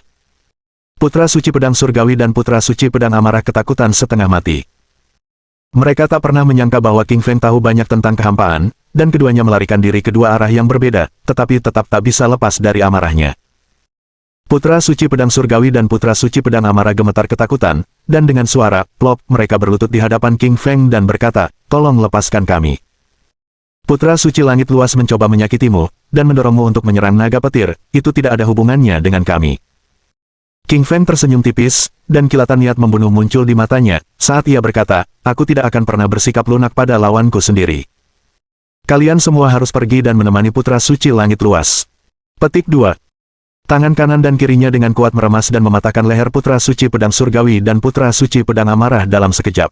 Putra Suci Pedang Surgawi dan Putra Suci Pedang Amarah ketakutan setengah mati. Mereka tak pernah menyangka bahwa King Feng tahu banyak tentang kehampaan, dan keduanya melarikan diri ke dua arah yang berbeda, tetapi tetap tak bisa lepas dari amarahnya. Putra Suci Pedang Surgawi dan Putra Suci Pedang Amarah gemetar ketakutan, dan dengan suara, plop, mereka berlutut di hadapan King Feng dan berkata, "Tolong lepaskan kami. Putra Suci Langit Luas mencoba menyakitimu, dan mendorongmu untuk menyerang naga petir, itu tidak ada hubungannya dengan kami." King Feng tersenyum tipis, dan kilatan niat membunuh muncul di matanya, saat ia berkata, "Aku tidak akan pernah bersikap lunak pada lawanku sendiri. Kalian semua harus pergi dan menemani Putra Suci Langit Luas." Petik 2. Tangan kanan dan kirinya dengan kuat meremas dan mematahkan leher Putra Suci Pedang Surgawi dan Putra Suci Pedang Amarah dalam sekejap.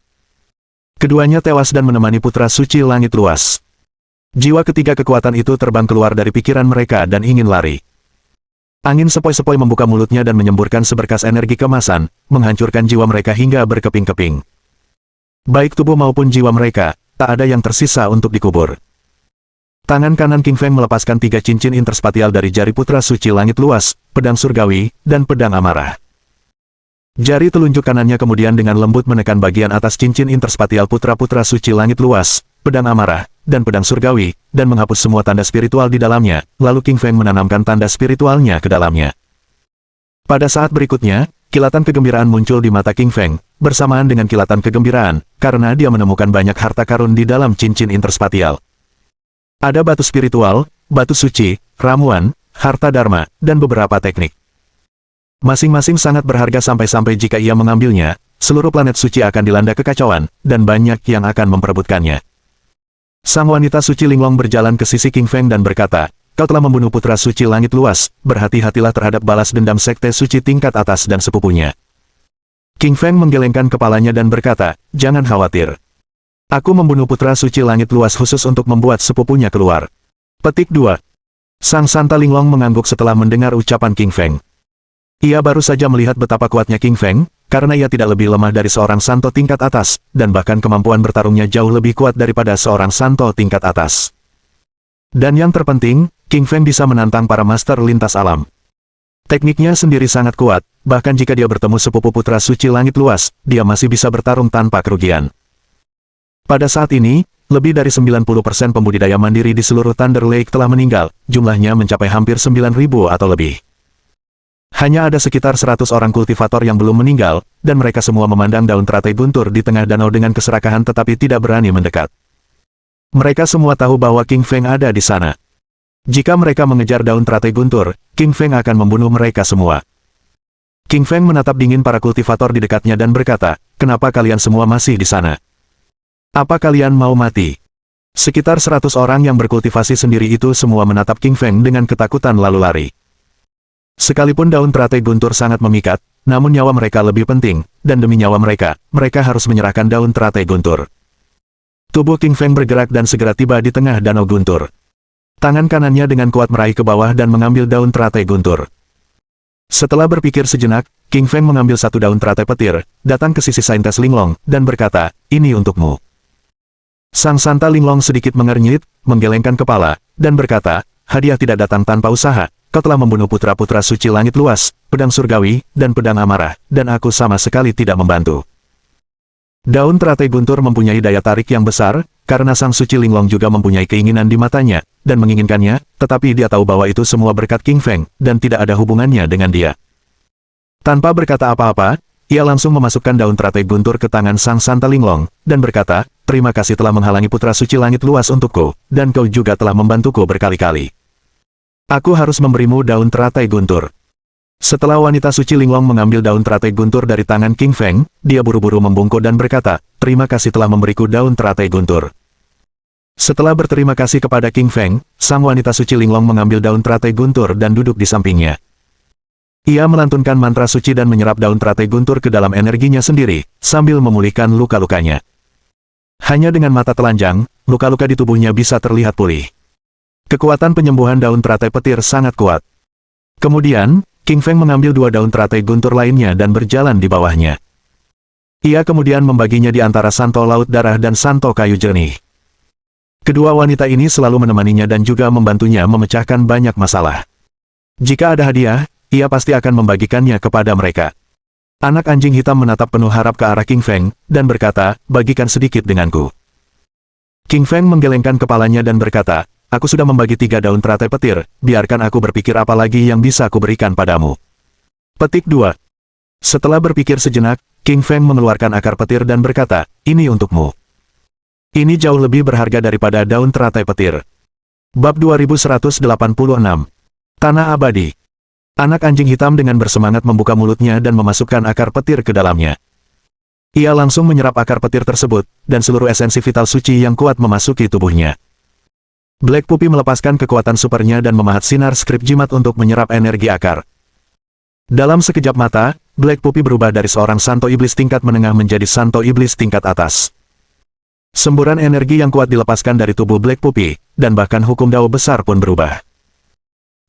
Keduanya tewas dan menemani Putra Suci Langit Luas. Jiwa ketiga kekuatan itu terbang keluar dari pikiran mereka dan ingin lari. Angin sepoi-sepoi membuka mulutnya dan menyemburkan seberkas energi kemasan, menghancurkan jiwa mereka hingga berkeping-keping. Baik tubuh maupun jiwa mereka, tak ada yang tersisa untuk dikubur. Tangan kanan King Feng melepaskan 3 cincin interspatial dari jari putra suci langit luas, pedang surgawi, dan pedang amarah. Jari telunjuk kanannya kemudian dengan lembut menekan bagian atas cincin interspatial putra-putra suci langit luas, pedang amarah, dan pedang surgawi, dan menghapus semua tanda spiritual di dalamnya, lalu King Feng menanamkan tanda spiritualnya ke dalamnya. Pada saat berikutnya, kilatan kegembiraan muncul di mata King Feng, bersamaan dengan kilatan kegembiraan, karena dia menemukan banyak harta karun di dalam cincin interspatial. Ada batu spiritual, batu suci, ramuan, harta dharma, dan beberapa teknik. Masing-masing sangat berharga sampai-sampai jika ia mengambilnya, seluruh planet suci akan dilanda kekacauan, dan banyak yang akan memperebutkannya. Sang wanita suci Linglong berjalan ke sisi King Feng dan berkata, "Kau telah membunuh putra suci langit luas, berhati-hatilah terhadap balas dendam sekte suci tingkat atas dan sepupunya." King Feng menggelengkan kepalanya dan berkata, "Jangan khawatir. Aku membunuh putra suci langit luas khusus untuk membuat sepupunya keluar." Petik 2. Sang Santa Linglong mengangguk setelah mendengar ucapan King Feng. Ia baru saja melihat betapa kuatnya King Feng, karena ia tidak lebih lemah dari seorang santo tingkat atas, dan bahkan kemampuan bertarungnya jauh lebih kuat daripada seorang santo tingkat atas. Dan yang terpenting, King Feng bisa menantang para master lintas alam. Tekniknya sendiri sangat kuat, bahkan jika dia bertemu sepupu putra suci langit luas, dia masih bisa bertarung tanpa kerugian. Pada saat ini, lebih dari 90% pembudidaya mandiri di seluruh Thunder Lake telah meninggal, jumlahnya mencapai hampir 9.000 atau lebih. Hanya ada sekitar 100 orang kultivator yang belum meninggal, dan mereka semua memandang daun teratai guntur di tengah danau dengan keserakahan tetapi tidak berani mendekat. Mereka semua tahu bahwa King Feng ada di sana. Jika mereka mengejar daun teratai guntur, King Feng akan membunuh mereka semua. King Feng menatap dingin para kultivator di dekatnya dan berkata, "Kenapa kalian semua masih di sana? Apa kalian mau mati?" Sekitar 100 orang yang berkultivasi sendiri itu semua menatap King Feng dengan ketakutan lalu lari. Sekalipun daun teratai guntur sangat memikat, namun nyawa mereka lebih penting, dan demi nyawa mereka, mereka harus menyerahkan daun teratai guntur. Tubuh King Feng bergerak dan segera tiba di tengah danau guntur. Tangan kanannya dengan kuat meraih ke bawah dan mengambil daun teratai guntur. Setelah berpikir sejenak, King Feng mengambil satu daun teratai petir, datang ke sisi Saintes Linglong, dan berkata, "Ini untukmu." Sang Santa Linglong sedikit mengernyit, menggelengkan kepala, dan berkata, "Hadiah tidak datang tanpa usaha. Kau telah membunuh putra-putra suci langit luas, pedang surgawi, dan pedang amarah, dan aku sama sekali tidak membantu." Daun teratai guntur mempunyai daya tarik yang besar, karena Sang Suci Linglong juga mempunyai keinginan di matanya, dan menginginkannya, tetapi dia tahu bahwa itu semua berkat King Feng, dan tidak ada hubungannya dengan dia. Tanpa berkata apa-apa, ia langsung memasukkan daun teratai guntur ke tangan Sang Santa Linglong, dan berkata, "Terima kasih telah menghalangi putra suci langit luas untukku, dan kau juga telah membantuku berkali-kali. Aku harus memberimu daun teratai guntur." Setelah wanita suci Linglong mengambil daun teratai guntur dari tangan King Feng, dia buru-buru membungkuk dan berkata, "Terima kasih telah memberiku daun teratai guntur." Setelah berterima kasih kepada King Feng, sang wanita suci Linglong mengambil daun teratai guntur dan duduk di sampingnya. Ia melantunkan mantra suci dan menyerap daun teratai guntur ke dalam energinya sendiri, sambil memulihkan luka-lukanya. Hanya dengan mata telanjang, luka-luka di tubuhnya bisa terlihat pulih. Kekuatan penyembuhan daun teratai petir sangat kuat. Kemudian, King Feng mengambil 2 daun teratai guntur lainnya dan berjalan di bawahnya. Ia kemudian membaginya di antara Santo Laut Darah dan Santo Kayu Jernih. Kedua wanita ini selalu menemaninya dan juga membantunya memecahkan banyak masalah. Jika ada hadiah, ia pasti akan membagikannya kepada mereka. Anak anjing hitam menatap penuh harap ke arah King Feng, dan berkata, "Bagikan sedikit denganku." King Feng menggelengkan kepalanya dan berkata, "Aku sudah membagi 3 daun teratai petir, biarkan aku berpikir apa lagi yang bisa aku berikan padamu." Petik 2. Setelah berpikir sejenak, King Feng mengeluarkan akar petir dan berkata, "Ini untukmu. Ini jauh lebih berharga daripada daun teratai petir." Bab 2186. Tanah Abadi. Anak anjing hitam dengan bersemangat membuka mulutnya dan memasukkan akar petir ke dalamnya. Ia langsung menyerap akar petir tersebut, dan seluruh esensi vital suci yang kuat memasuki tubuhnya. Black Puppy melepaskan kekuatan supernya dan memahat sinar skrip jimat untuk menyerap energi akar. Dalam sekejap mata, Black Puppy berubah dari seorang santo iblis tingkat menengah menjadi santo iblis tingkat atas. Semburan energi yang kuat dilepaskan dari tubuh Black Puppy, dan bahkan hukum Dao besar pun berubah.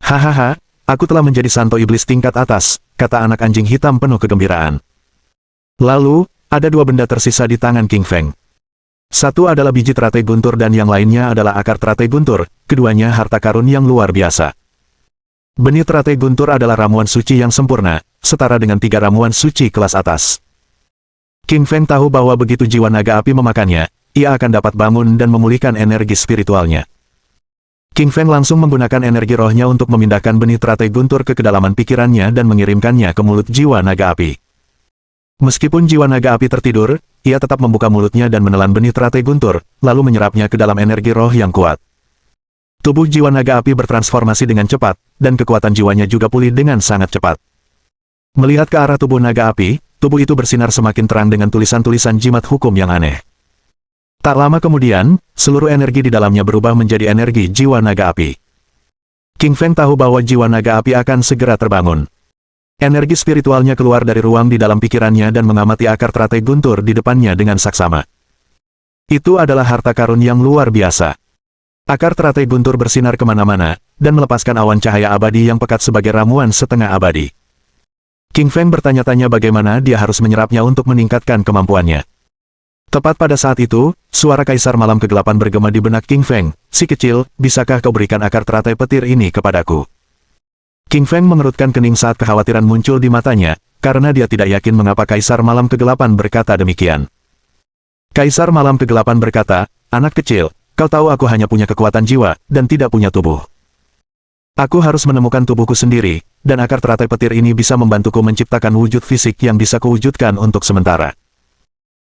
"Hahaha, Aku telah menjadi santo iblis tingkat atas, kata anak anjing hitam penuh kegembiraan. Lalu, ada dua benda tersisa di tangan King Feng. Satu adalah biji teratai guntur dan yang lainnya adalah akar teratai guntur, keduanya harta karun yang luar biasa. Benih teratai guntur adalah ramuan suci yang sempurna, setara dengan 3 ramuan suci kelas atas. King Feng tahu bahwa begitu jiwa naga api memakannya, ia akan dapat bangun dan memulihkan energi spiritualnya. King Feng langsung menggunakan energi rohnya untuk memindahkan benih teratai guntur ke kedalaman pikirannya dan mengirimkannya ke mulut jiwa naga api. Meskipun jiwa naga api tertidur, ia tetap membuka mulutnya dan menelan benih teratai guntur, lalu menyerapnya ke dalam energi roh yang kuat. Tubuh jiwa naga api bertransformasi dengan cepat, dan kekuatan jiwanya juga pulih dengan sangat cepat. Melihat ke arah tubuh naga api, tubuh itu bersinar semakin terang dengan tulisan-tulisan jimat hukum yang aneh. Tak lama kemudian, seluruh energi di dalamnya berubah menjadi energi jiwa naga api. King Feng tahu bahwa jiwa naga api akan segera terbangun. Energi spiritualnya keluar dari ruang di dalam pikirannya dan mengamati akar teratai guntur di depannya dengan saksama. Itu adalah harta karun yang luar biasa. Akar teratai guntur bersinar kemana-mana, dan melepaskan awan cahaya abadi yang pekat sebagai ramuan setengah abadi. King Feng bertanya-tanya bagaimana dia harus menyerapnya untuk meningkatkan kemampuannya. Tepat pada saat itu, suara Kaisar Malam Kegelapan bergema di benak King Feng, "Si kecil, bisakah kau berikan akar teratai petir ini kepadaku?" King Feng mengerutkan kening saat kekhawatiran muncul di matanya, karena dia tidak yakin mengapa Kaisar Malam Kegelapan berkata demikian. Kaisar Malam Kegelapan berkata, "Anak kecil, kau tahu aku hanya punya kekuatan jiwa, dan tidak punya tubuh. Aku harus menemukan tubuhku sendiri, dan akar teratai petir ini bisa membantuku menciptakan wujud fisik yang bisa kuwujudkan untuk sementara."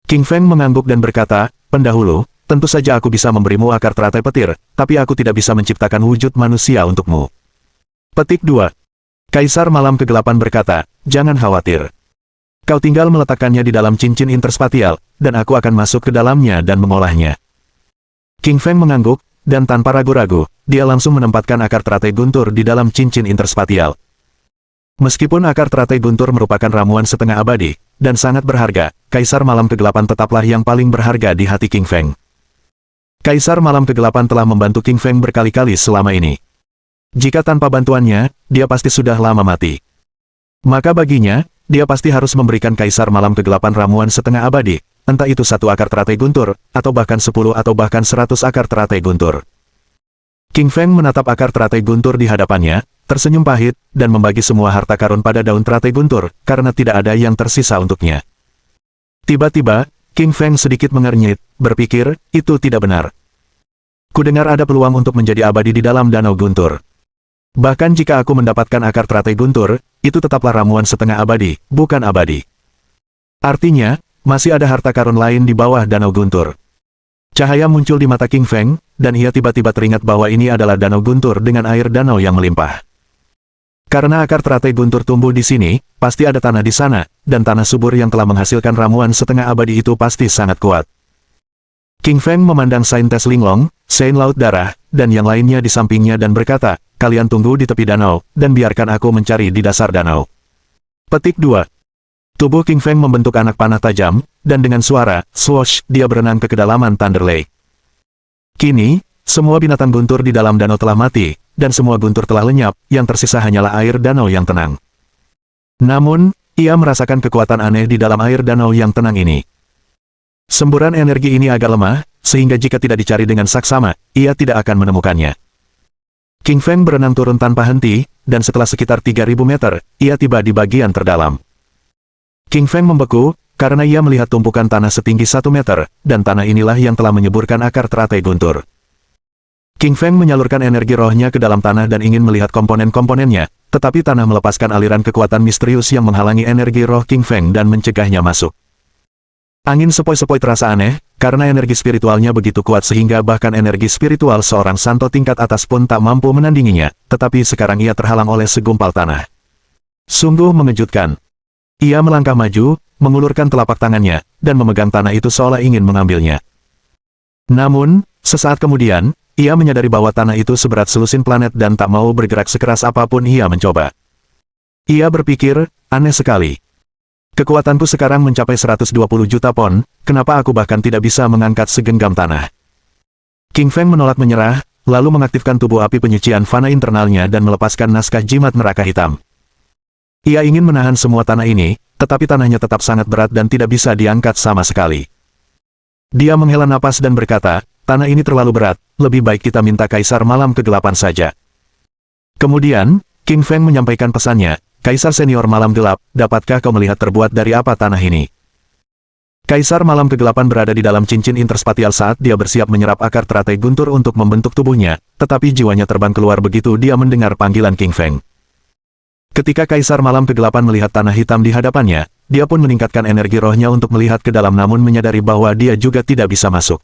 King Feng mengangguk dan berkata, "Pendahulu, tentu saja aku bisa memberimu akar teratai petir, tapi aku tidak bisa menciptakan wujud manusia untukmu." Petik 2. Kaisar Malam Kegelapan berkata, "Jangan khawatir. Kau tinggal meletakkannya di dalam cincin interspatial, dan aku akan masuk ke dalamnya dan mengolahnya." King Feng mengangguk, dan tanpa ragu-ragu, dia langsung menempatkan akar teratai guntur di dalam cincin interspatial. Meskipun akar teratai guntur merupakan ramuan setengah abadi, dan sangat berharga, Kaisar Malam Kegelapan tetaplah yang paling berharga di hati King Feng. Kaisar Malam Kegelapan telah membantu King Feng berkali-kali selama ini. Jika tanpa bantuannya, dia pasti sudah lama mati. Maka baginya, dia pasti harus memberikan Kaisar Malam Kegelapan ramuan setengah abadi, entah itu 1 akar teratai guntur, atau bahkan 10 atau bahkan 100 akar teratai guntur. King Feng menatap akar teratai guntur di hadapannya, tersenyum pahit, dan membagi semua harta karun pada daun teratai guntur, karena tidak ada yang tersisa untuknya. Tiba-tiba, King Feng sedikit mengernyit, berpikir, itu tidak benar. Kudengar ada peluang untuk menjadi abadi di dalam danau guntur. Bahkan jika aku mendapatkan akar teratai guntur, itu tetaplah ramuan setengah abadi, bukan abadi. Artinya, masih ada harta karun lain di bawah danau guntur. Cahaya muncul di mata King Feng, dan ia tiba-tiba teringat bahwa ini adalah danau guntur dengan air danau yang melimpah. Karena akar teratai guntur tumbuh di sini, pasti ada tanah di sana, dan tanah subur yang telah menghasilkan ramuan setengah abadi itu pasti sangat kuat. King Feng memandang Saint Tes Linglong, Saint Laut Darah, dan yang lainnya di sampingnya dan berkata, "Kalian tunggu di tepi danau, dan biarkan aku mencari di dasar danau." Petik 2. Tubuh King Feng membentuk anak panah tajam, dan dengan suara, swoosh, dia berenang ke kedalaman Thunder Lake. Kini, semua binatang guntur di dalam danau telah mati, dan semua guntur telah lenyap, yang tersisa hanyalah air danau yang tenang. Namun, ia merasakan kekuatan aneh di dalam air danau yang tenang ini. Semburan energi ini agak lemah, sehingga jika tidak dicari dengan saksama, ia tidak akan menemukannya. King Feng berenang turun tanpa henti, dan setelah sekitar 3.000 meter, ia tiba di bagian terdalam. King Feng membeku, karena ia melihat tumpukan tanah setinggi 1 meter, dan tanah inilah yang telah menyuburkan akar teratai guntur. King Feng menyalurkan energi rohnya ke dalam tanah dan ingin melihat komponen-komponennya, tetapi tanah melepaskan aliran kekuatan misterius yang menghalangi energi roh King Feng dan mencegahnya masuk. Angin sepoi-sepoi terasa aneh, karena energi spiritualnya begitu kuat sehingga bahkan energi spiritual seorang santo tingkat atas pun tak mampu menandinginya, tetapi sekarang ia terhalang oleh segumpal tanah. Sungguh mengejutkan. Ia melangkah maju, mengulurkan telapak tangannya, dan memegang tanah itu seolah ingin mengambilnya. Namun, sesaat kemudian, ia menyadari bahwa tanah itu seberat selusin planet dan tak mau bergerak sekeras apapun ia mencoba. Ia berpikir, aneh sekali. Kekuatanku sekarang mencapai 120 juta pon, kenapa aku bahkan tidak bisa mengangkat segenggam tanah? King Feng menolak menyerah, lalu mengaktifkan tubuh api penyucian fana internalnya dan melepaskan naskah jimat neraka hitam. Ia ingin menahan semua tanah ini, tetapi tanahnya tetap sangat berat dan tidak bisa diangkat sama sekali. Dia menghela napas dan berkata, tanah ini terlalu berat, lebih baik kita minta Kaisar Malam Kegelapan saja. Kemudian, King Feng menyampaikan pesannya, Kaisar Senior Malam Gelap, dapatkah kau melihat terbuat dari apa tanah ini? Kaisar Malam Kegelapan berada di dalam cincin interspatial saat dia bersiap menyerap akar teratai guntur untuk membentuk tubuhnya, tetapi jiwanya terbang keluar begitu dia mendengar panggilan King Feng. Ketika Kaisar Malam Kegelapan melihat tanah hitam di hadapannya, dia pun meningkatkan energi rohnya untuk melihat ke dalam namun menyadari bahwa dia juga tidak bisa masuk.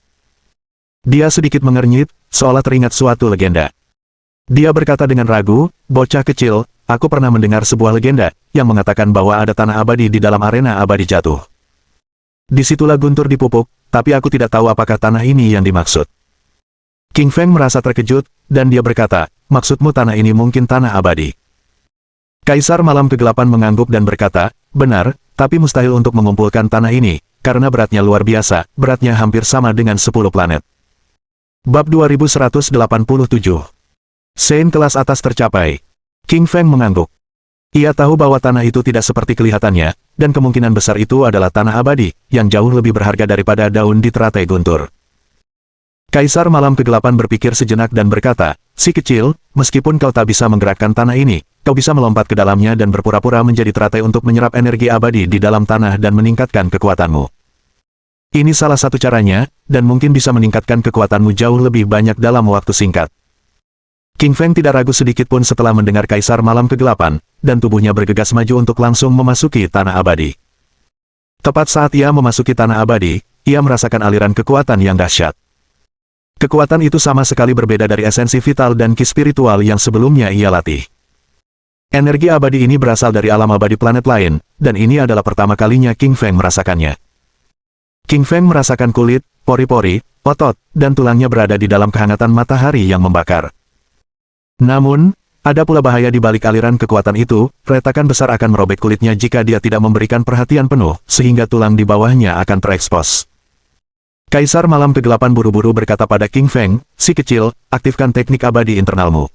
Dia sedikit mengernyit, seolah teringat suatu legenda. Dia berkata dengan ragu, bocah kecil, aku pernah mendengar sebuah legenda, yang mengatakan bahwa ada tanah abadi di dalam arena abadi jatuh. Disitulah guntur dipupuk, tapi aku tidak tahu apakah tanah ini yang dimaksud. King Feng merasa terkejut, dan dia berkata, maksudmu tanah ini mungkin tanah abadi. Kaisar Malam Kegelapan mengangguk dan berkata, benar, tapi mustahil untuk mengumpulkan tanah ini, karena beratnya luar biasa, beratnya hampir sama dengan 10 planet. Bab 2187. Saint kelas atas tercapai. King Feng mengangguk. Ia tahu bahwa tanah itu tidak seperti kelihatannya, dan kemungkinan besar itu adalah tanah abadi, yang jauh lebih berharga daripada daun di teratai guntur. Kaisar Malam Kegelapan berpikir sejenak dan berkata, si kecil, meskipun kau tak bisa menggerakkan tanah ini, kau bisa melompat ke dalamnya dan berpura-pura menjadi teratai untuk menyerap energi abadi di dalam tanah dan meningkatkan kekuatanmu. Ini salah satu caranya, dan mungkin bisa meningkatkan kekuatanmu jauh lebih banyak dalam waktu singkat. King Feng tidak ragu sedikit pun setelah mendengar Kaisar Malam Kegelapan, dan tubuhnya bergegas maju untuk langsung memasuki tanah abadi. Tepat saat ia memasuki tanah abadi, ia merasakan aliran kekuatan yang dahsyat. Kekuatan itu sama sekali berbeda dari esensi vital dan ki spiritual yang sebelumnya ia latih. Energi abadi ini berasal dari alam abadi planet lain, dan ini adalah pertama kalinya King Feng merasakannya. King Feng merasakan kulit, pori-pori, otot, dan tulangnya berada di dalam kehangatan matahari yang membakar. Namun, ada pula bahaya di balik aliran kekuatan itu, retakan besar akan merobek kulitnya jika dia tidak memberikan perhatian penuh, sehingga tulang di bawahnya akan terekspos. Kaisar Malam Kegelapan buru-buru berkata pada King Feng, si kecil, aktifkan teknik abadi internalmu.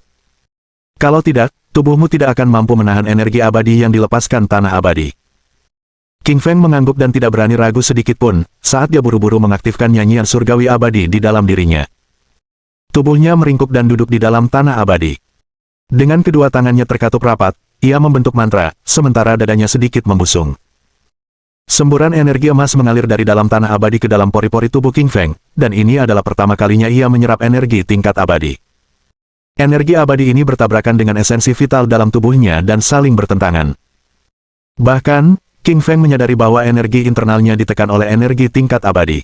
Kalau tidak, tubuhmu tidak akan mampu menahan energi abadi yang dilepaskan tanah abadi. King Feng mengangguk dan tidak berani ragu sedikit pun, saat dia buru-buru mengaktifkan nyanyian surgawi abadi di dalam dirinya. Tubuhnya meringkuk dan duduk di dalam tanah abadi. Dengan kedua tangannya terkatup rapat, ia membentuk mantra, sementara dadanya sedikit membusung. Semburan energi emas mengalir dari dalam tanah abadi ke dalam pori-pori tubuh King Feng, dan ini adalah pertama kalinya ia menyerap energi tingkat abadi. Energi abadi ini bertabrakan dengan esensi vital dalam tubuhnya dan saling bertentangan. Bahkan, King Feng menyadari bahwa energi internalnya ditekan oleh energi tingkat abadi.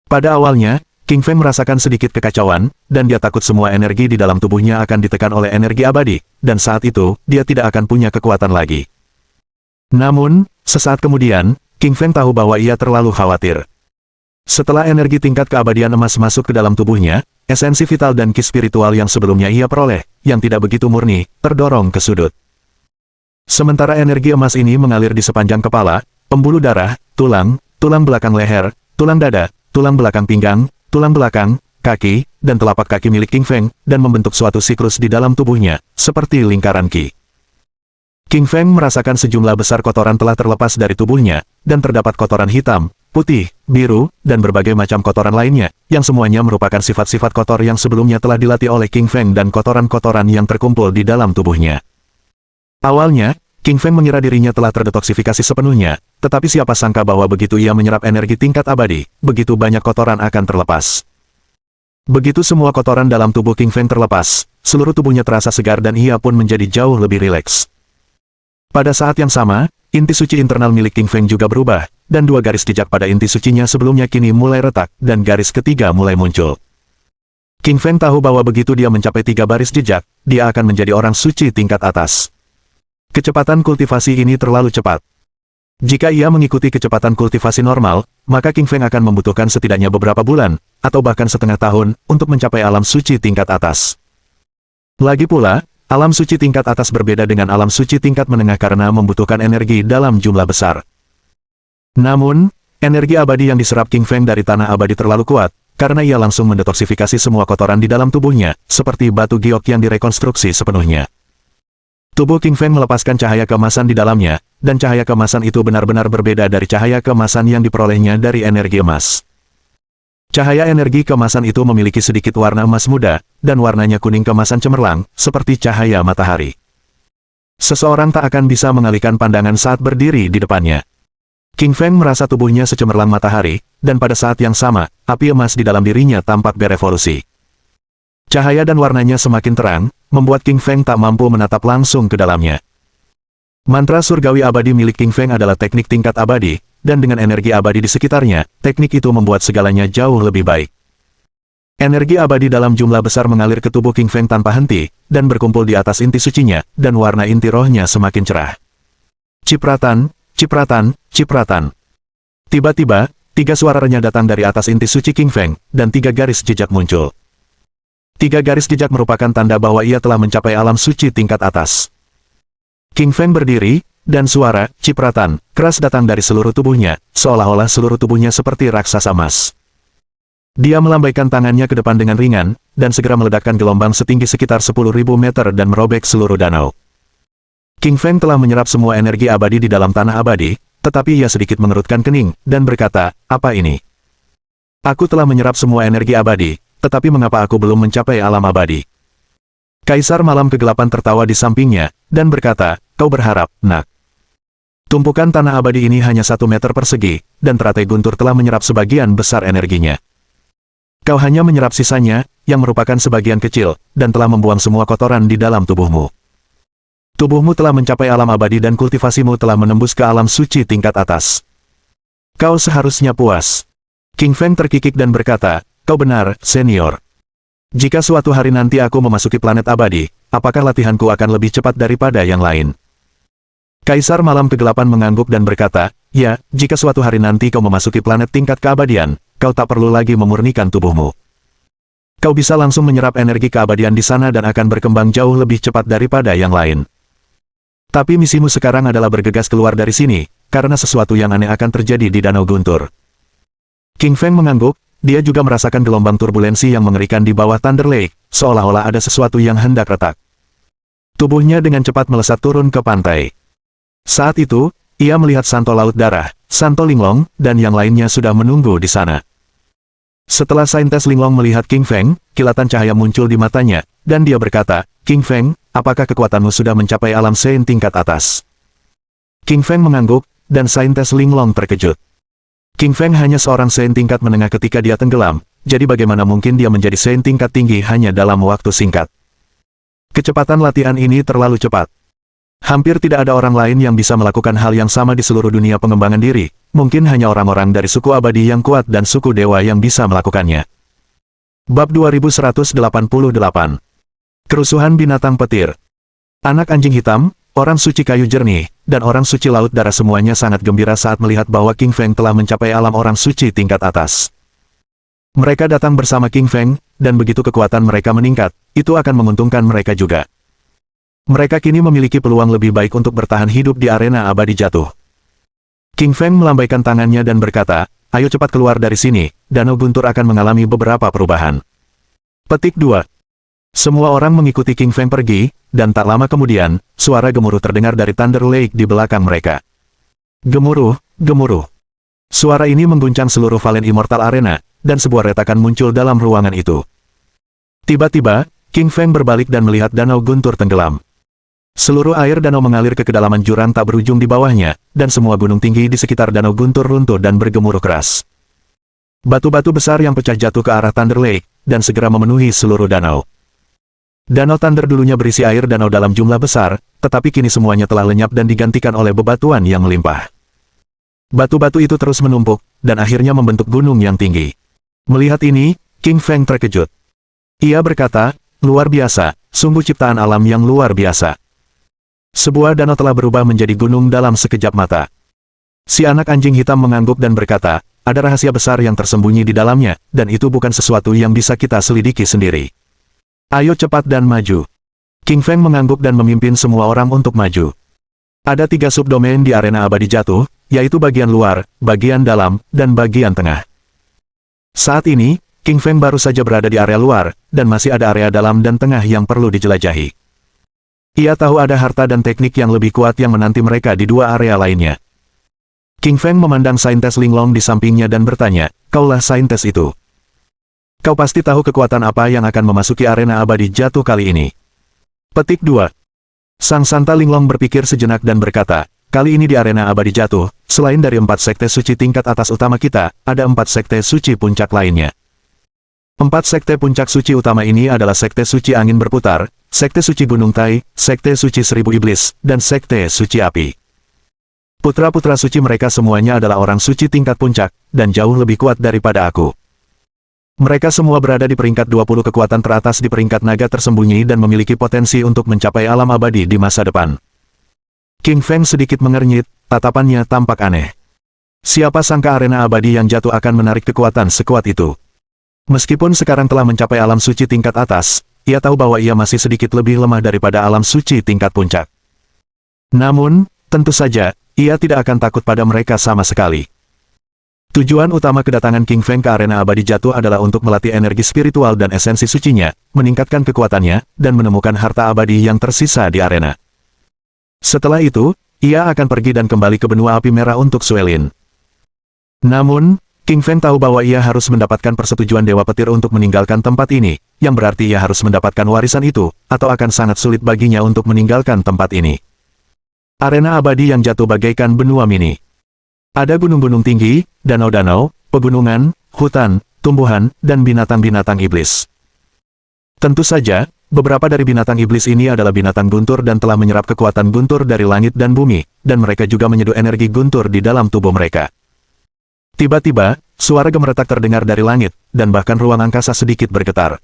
Pada awalnya, King Feng merasakan sedikit kekacauan, dan dia takut semua energi di dalam tubuhnya akan ditekan oleh energi abadi, dan saat itu, dia tidak akan punya kekuatan lagi. Namun, sesaat kemudian, King Feng tahu bahwa ia terlalu khawatir. Setelah energi tingkat keabadian emas masuk ke dalam tubuhnya, esensi vital dan ki spiritual yang sebelumnya ia peroleh, yang tidak begitu murni, terdorong ke sudut. Sementara energi emas ini mengalir di sepanjang kepala, pembuluh darah, tulang belakang leher, tulang dada, tulang belakang pinggang, tulang belakang, kaki, dan telapak kaki milik King Feng, dan membentuk suatu siklus di dalam tubuhnya, seperti lingkaran ki. King Feng merasakan sejumlah besar kotoran telah terlepas dari tubuhnya, dan terdapat kotoran hitam, putih, biru, dan berbagai macam kotoran lainnya, yang semuanya merupakan sifat-sifat kotor yang sebelumnya telah dilatih oleh King Feng dan kotoran-kotoran yang terkumpul di dalam tubuhnya. Awalnya, King Feng mengira dirinya telah terdetoksifikasi sepenuhnya, tetapi siapa sangka bahwa begitu ia menyerap energi tingkat abadi, begitu banyak kotoran akan terlepas. Begitu semua kotoran dalam tubuh King Feng terlepas, seluruh tubuhnya terasa segar dan ia pun menjadi jauh lebih rileks. Pada saat yang sama, inti suci internal milik King Feng juga berubah, dan dua garis jejak pada inti sucinya sebelumnya kini mulai retak, dan garis ketiga mulai muncul. King Feng tahu bahwa begitu dia mencapai 3 baris jejak, dia akan menjadi orang suci tingkat atas. Kecepatan kultivasi ini terlalu cepat. Jika ia mengikuti kecepatan kultivasi normal, maka King Feng akan membutuhkan setidaknya beberapa bulan, atau bahkan setengah tahun, untuk mencapai alam suci tingkat atas. Lagi pula, alam suci tingkat atas berbeda dengan alam suci tingkat menengah karena membutuhkan energi dalam jumlah besar. Namun, energi abadi yang diserap King Feng dari tanah abadi terlalu kuat, karena ia langsung mendetoksifikasi semua kotoran di dalam tubuhnya, seperti batu giok yang direkonstruksi sepenuhnya. Tubuh King Feng melepaskan cahaya keemasan di dalamnya, dan cahaya keemasan itu benar-benar berbeda dari cahaya keemasan yang diperolehnya dari energi emas. Cahaya energi keemasan itu memiliki sedikit warna emas muda, dan warnanya kuning keemasan cemerlang, seperti cahaya matahari. Seseorang tak akan bisa mengalihkan pandangan saat berdiri di depannya. King Feng merasa tubuhnya secemerlang matahari, dan pada saat yang sama, api emas di dalam dirinya tampak berevolusi. Cahaya dan warnanya semakin terang, membuat King Feng tak mampu menatap langsung ke dalamnya. Mantra surgawi abadi milik King Feng adalah teknik tingkat abadi, dan dengan energi abadi di sekitarnya, teknik itu membuat segalanya jauh lebih baik. Energi abadi dalam jumlah besar mengalir ke tubuh King Feng tanpa henti, dan berkumpul di atas inti sucinya, dan warna inti rohnya semakin cerah. Cipratan, cipratan, cipratan. Tiba-tiba, 3 suara renyah datang dari atas inti suci King Feng, dan 3 garis jejak muncul. 3 garis jejak merupakan tanda bahwa ia telah mencapai alam suci tingkat atas. King Feng berdiri, dan suara, cipratan, keras datang dari seluruh tubuhnya, seolah-olah seluruh tubuhnya seperti raksasa emas. Dia melambaikan tangannya ke depan dengan ringan, dan segera meledakkan gelombang setinggi sekitar 10.000 meter dan merobek seluruh danau. King Feng telah menyerap semua energi abadi di dalam tanah abadi, tetapi ia sedikit mengerutkan kening, dan berkata, "Apa ini? Aku telah menyerap semua energi abadi, tetapi mengapa aku belum mencapai alam abadi?" Kaisar Malam Kegelapan tertawa di sampingnya, dan berkata, "Kau berharap, nak. Tumpukan tanah abadi ini hanya 1 meter persegi, dan teratai guntur telah menyerap sebagian besar energinya. Kau hanya menyerap sisanya, yang merupakan sebagian kecil, dan telah membuang semua kotoran di dalam tubuhmu. Tubuhmu telah mencapai alam abadi dan kultivasimu telah menembus ke alam suci tingkat atas. Kau seharusnya puas." King Feng terkikik dan berkata, "Kau benar, senior. Jika suatu hari nanti aku memasuki planet abadi, apakah latihanku akan lebih cepat daripada yang lain?" Kaisar Malam Kegelapan mengangguk dan berkata, "Ya, jika suatu hari nanti kau memasuki planet tingkat keabadian, kau tak perlu lagi memurnikan tubuhmu. Kau bisa langsung menyerap energi keabadian di sana dan akan berkembang jauh lebih cepat daripada yang lain. Tapi misimu sekarang adalah bergegas keluar dari sini, karena sesuatu yang aneh akan terjadi di Danau Guntur." King Feng mengangguk, dia juga merasakan gelombang turbulensi yang mengerikan di bawah Thunder Lake, seolah-olah ada sesuatu yang hendak retak. Tubuhnya dengan cepat melesat turun ke pantai. Saat itu, ia melihat Santo Laut Darah, Santo Linglong, dan yang lainnya sudah menunggu di sana. Setelah Saintes Linglong melihat King Feng, kilatan cahaya muncul di matanya, dan dia berkata, "King Feng, apakah kekuatanmu sudah mencapai alam Sein tingkat atas?" King Feng mengangguk, dan Saintes Linglong terkejut. King Feng hanya seorang Sein tingkat menengah ketika dia tenggelam, jadi bagaimana mungkin dia menjadi Sein tingkat tinggi hanya dalam waktu singkat? Kecepatan latihan ini terlalu cepat. Hampir tidak ada orang lain yang bisa melakukan hal yang sama di seluruh dunia pengembangan diri, mungkin hanya orang-orang dari suku abadi yang kuat dan suku dewa yang bisa melakukannya. Bab 2188. Kerusuhan binatang petir. Anak anjing hitam, orang suci kayu jernih, dan orang suci laut darah semuanya sangat gembira saat melihat bahwa King Feng telah mencapai alam orang suci tingkat atas. Mereka datang bersama King Feng, dan begitu kekuatan mereka meningkat, itu akan menguntungkan mereka juga. Mereka kini memiliki peluang lebih baik untuk bertahan hidup di arena abadi jatuh. King Feng melambaikan tangannya dan berkata, "Ayo cepat keluar dari sini, Danau Guntur akan mengalami beberapa perubahan." Petik 2. Semua orang mengikuti King Feng pergi, dan tak lama kemudian, suara gemuruh terdengar dari Thunder Lake di belakang mereka. Gemuruh, gemuruh. Suara ini mengguncang seluruh Valen Immortal Arena, dan sebuah retakan muncul dalam ruangan itu. Tiba-tiba, King Feng berbalik dan melihat Danau Guntur tenggelam. Seluruh air danau mengalir ke kedalaman jurang tak berujung di bawahnya, dan semua gunung tinggi di sekitar Danau Guntur runtuh dan bergemuruh keras. Batu-batu besar yang pecah jatuh ke arah Thunder Lake, dan segera memenuhi seluruh danau. Danau Thunder dulunya berisi air danau dalam jumlah besar, tetapi kini semuanya telah lenyap dan digantikan oleh bebatuan yang melimpah. Batu-batu itu terus menumpuk, dan akhirnya membentuk gunung yang tinggi. Melihat ini, King Feng terkejut. Ia berkata, "Luar biasa, sungguh ciptaan alam yang luar biasa." Sebuah danau telah berubah menjadi gunung dalam sekejap mata. Si anak anjing hitam mengangguk dan berkata, "Ada rahasia besar yang tersembunyi di dalamnya, dan itu bukan sesuatu yang bisa kita selidiki sendiri. Ayo cepat dan maju." King Feng mengangguk dan memimpin semua orang untuk maju. Ada 3 subdomain di arena abadi jatuh, yaitu bagian luar, bagian dalam, dan bagian tengah. Saat ini, King Feng baru saja berada di area luar, dan masih ada area dalam dan tengah yang perlu dijelajahi. Ia tahu ada harta dan teknik yang lebih kuat yang menanti mereka di dua area lainnya. King Feng memandang saintes Linglong di sampingnya dan bertanya, "Kaulah saintes itu. Kau pasti tahu kekuatan apa yang akan memasuki arena abadi jatuh kali ini." Petik 2. Sang Santa Linglong berpikir sejenak dan berkata, "Kali ini di arena abadi jatuh, selain dari 4 sekte suci tingkat atas utama kita, ada 4 sekte suci puncak lainnya. 4 sekte puncak suci utama ini adalah sekte suci angin berputar, sekte suci gunung Tai, sekte suci 1000 iblis, dan sekte suci api. Putra-putra suci mereka semuanya adalah orang suci tingkat puncak, dan jauh lebih kuat daripada aku. Mereka semua berada di peringkat 20 kekuatan teratas di peringkat naga tersembunyi dan memiliki potensi untuk mencapai alam abadi di masa depan." King Feng sedikit mengernyit, tatapannya tampak aneh. Siapa sangka arena abadi yang jatuh akan menarik kekuatan sekuat itu. Meskipun sekarang telah mencapai alam suci tingkat atas, ia tahu bahwa ia masih sedikit lebih lemah daripada alam suci tingkat puncak. Namun, tentu saja, ia tidak akan takut pada mereka sama sekali. Tujuan utama kedatangan King Feng ke arena abadi jatuh adalah untuk melatih energi spiritual dan esensi sucinya, meningkatkan kekuatannya, dan menemukan harta abadi yang tersisa di arena. Setelah itu, ia akan pergi dan kembali ke benua api merah untuk Suelin. Namun, King Feng tahu bahwa ia harus mendapatkan persetujuan Dewa Petir untuk meninggalkan tempat ini, yang berarti ia harus mendapatkan warisan itu, atau akan sangat sulit baginya untuk meninggalkan tempat ini. Arena abadi yang jatuh bagaikan benua mini. Ada gunung-gunung tinggi, danau-danau, pegunungan, hutan, tumbuhan, dan binatang-binatang iblis. Tentu saja, beberapa dari binatang iblis ini adalah binatang guntur dan telah menyerap kekuatan guntur dari langit dan bumi, dan mereka juga menyeduh energi guntur di dalam tubuh mereka. Tiba-tiba, suara gemeretak terdengar dari langit, dan bahkan ruang angkasa sedikit bergetar.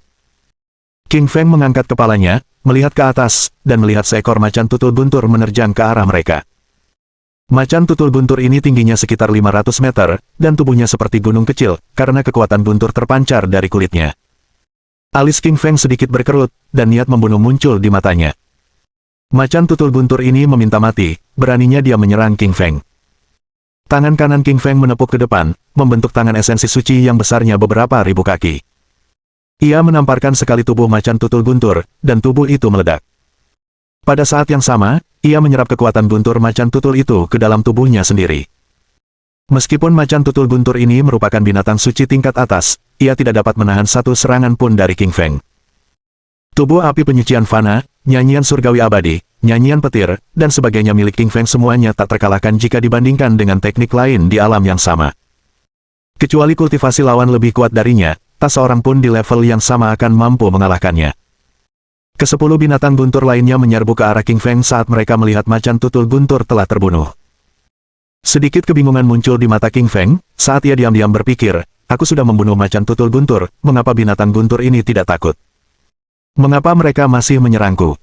King Feng mengangkat kepalanya, melihat ke atas, dan melihat seekor macan tutul guntur menerjang ke arah mereka. Macan tutul guntur ini tingginya sekitar 500 meter, dan tubuhnya seperti gunung kecil, karena kekuatan guntur terpancar dari kulitnya. Alis King Feng sedikit berkerut, dan niat membunuh muncul di matanya. Macan tutul guntur ini meminta mati, beraninya dia menyerang King Feng. Tangan kanan King Feng menepuk ke depan, membentuk tangan esensi suci yang besarnya beberapa ribu kaki. Ia menamparkan sekali tubuh macan tutul guntur, dan tubuh itu meledak. Pada saat yang sama, ia menyerap kekuatan guntur macan tutul itu ke dalam tubuhnya sendiri. Meskipun macan tutul guntur ini merupakan binatang suci tingkat atas, ia tidak dapat menahan satu serangan pun dari King Feng. Tubuh api penyucian fana, nyanyian surgawi abadi, nyanyian petir, dan sebagainya milik King Feng semuanya tak terkalahkan jika dibandingkan dengan teknik lain di alam yang sama. Kecuali kultivasi lawan lebih kuat darinya, tak seorang pun di level yang sama akan mampu mengalahkannya. Ke-10 binatang guntur lainnya menyerbu ke arah King Feng saat mereka melihat macan tutul guntur telah terbunuh. Sedikit kebingungan muncul di mata King Feng, saat ia diam-diam berpikir, aku sudah membunuh macan tutul guntur, mengapa binatang guntur ini tidak takut? Mengapa mereka masih menyerangku?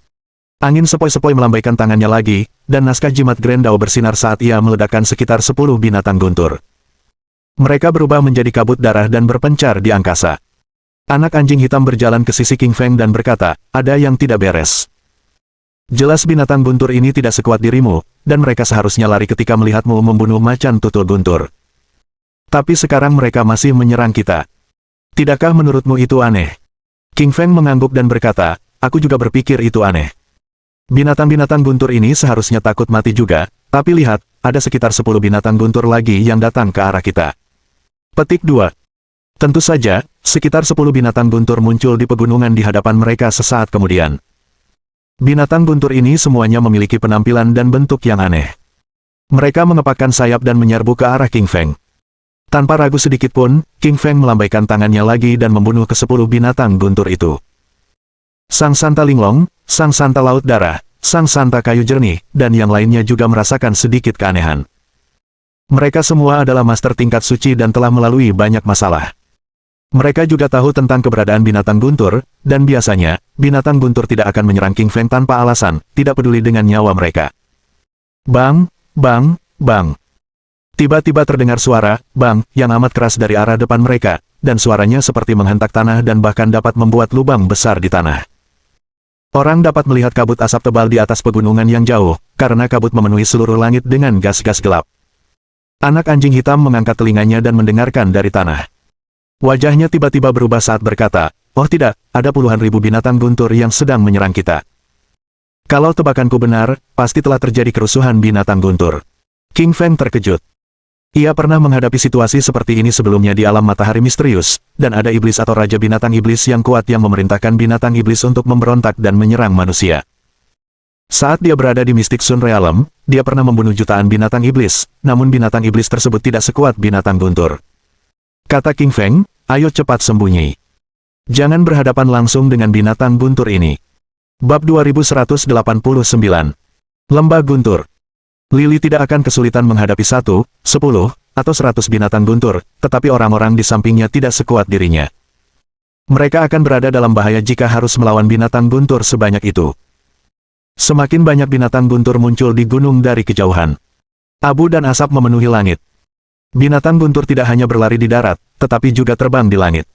Angin sepoi-sepoi melambaikan tangannya lagi, dan naskah jimat Grendao bersinar saat ia meledakkan sekitar 10 binatang guntur. Mereka berubah menjadi kabut darah dan berpencar di angkasa. Anak anjing hitam berjalan ke sisi King Feng dan berkata, ada yang tidak beres. Jelas binatang guntur ini tidak sekuat dirimu, dan mereka seharusnya lari ketika melihatmu membunuh macan tutul guntur. Tapi sekarang mereka masih menyerang kita. Tidakkah menurutmu itu aneh? King Feng mengangguk dan berkata, aku juga berpikir itu aneh. Binatang-binatang guntur ini seharusnya takut mati juga, tapi lihat, ada sekitar 10 binatang guntur lagi yang datang ke arah kita. Petik 2. Tentu saja, sekitar 10 binatang guntur muncul di pegunungan di hadapan mereka sesaat kemudian. Binatang guntur ini semuanya memiliki penampilan dan bentuk yang aneh. Mereka mengepakkan sayap dan menyerbu ke arah King Feng. Tanpa ragu sedikit pun, King Feng melambaikan tangannya lagi dan membunuh ke-10 binatang guntur itu. Sang Santa Linglong, Sang Santa Laut Darah, Sang Santa Kayu Jernih, dan yang lainnya juga merasakan sedikit keanehan. Mereka semua adalah master tingkat suci dan telah melalui banyak masalah. Mereka juga tahu tentang keberadaan binatang guntur, dan biasanya, binatang guntur tidak akan menyerang King Feng tanpa alasan, tidak peduli dengan nyawa mereka. Bang, bang, bang. Tiba-tiba terdengar suara, bang, yang amat keras dari arah depan mereka, dan suaranya seperti menghentak tanah dan bahkan dapat membuat lubang besar di tanah. Orang dapat melihat kabut asap tebal di atas pegunungan yang jauh, karena kabut memenuhi seluruh langit dengan gas-gas gelap. Anak anjing hitam mengangkat telinganya dan mendengarkan dari tanah. Wajahnya tiba-tiba berubah saat berkata, "Oh tidak, ada puluhan ribu binatang guntur yang sedang menyerang kita." Kalau tebakanku benar, pasti telah terjadi kerusuhan binatang guntur. King Feng terkejut. Ia pernah menghadapi situasi seperti ini sebelumnya di alam matahari misterius, dan ada iblis atau raja binatang iblis yang kuat yang memerintahkan binatang iblis untuk memberontak dan menyerang manusia. Saat dia berada di Mystic Sun Realm, dia pernah membunuh jutaan binatang iblis, namun binatang iblis tersebut tidak sekuat binatang guntur. Kata King Feng, "Ayo cepat sembunyi. Jangan berhadapan langsung dengan binatang guntur ini." Bab 2189. Lembah Guntur. Lily tidak akan kesulitan menghadapi 1, 10, atau 100 binatang guntur, tetapi orang-orang di sampingnya tidak sekuat dirinya. Mereka akan berada dalam bahaya jika harus melawan binatang guntur sebanyak itu. Semakin banyak binatang guntur muncul di gunung dari kejauhan. Abu dan asap memenuhi langit. Binatang guntur tidak hanya berlari di darat, tetapi juga terbang di langit.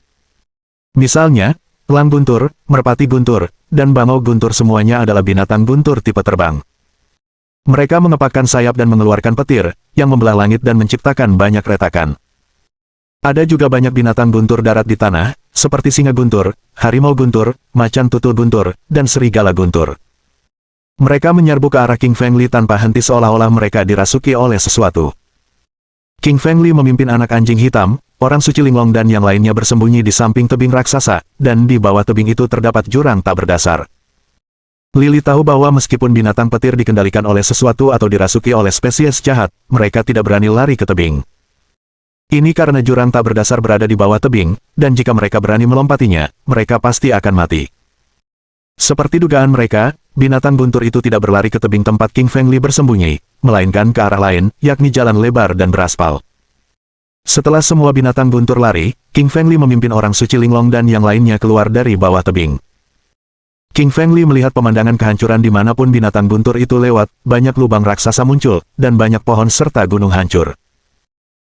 Misalnya, elang guntur, merpati guntur, dan bangau guntur semuanya adalah binatang guntur tipe terbang. Mereka mengepakkan sayap dan mengeluarkan petir, yang membelah langit dan menciptakan banyak retakan. Ada juga banyak binatang guntur darat di tanah, seperti singa guntur, harimau guntur, macan tutul guntur, dan serigala guntur. Mereka menyerbu ke arah King Feng Li tanpa henti seolah-olah mereka dirasuki oleh sesuatu. King Feng Li memimpin anak anjing hitam, orang suci Linglong dan yang lainnya bersembunyi di samping tebing raksasa, dan di bawah tebing itu terdapat jurang tak berdasar. Lily tahu bahwa meskipun binatang petir dikendalikan oleh sesuatu atau dirasuki oleh spesies jahat, mereka tidak berani lari ke tebing. Ini karena jurang tak berdasar berada di bawah tebing, dan jika mereka berani melompatinya, mereka pasti akan mati. Seperti dugaan mereka, binatang guntur itu tidak berlari ke tebing tempat King Feng Li bersembunyi, melainkan ke arah lain, yakni jalan lebar dan beraspal. Setelah semua binatang guntur lari, King Feng Li memimpin orang suci Linglong dan yang lainnya keluar dari bawah tebing. King Feng Li melihat pemandangan kehancuran dimanapun binatang guntur itu lewat, banyak lubang raksasa muncul, dan banyak pohon serta gunung hancur.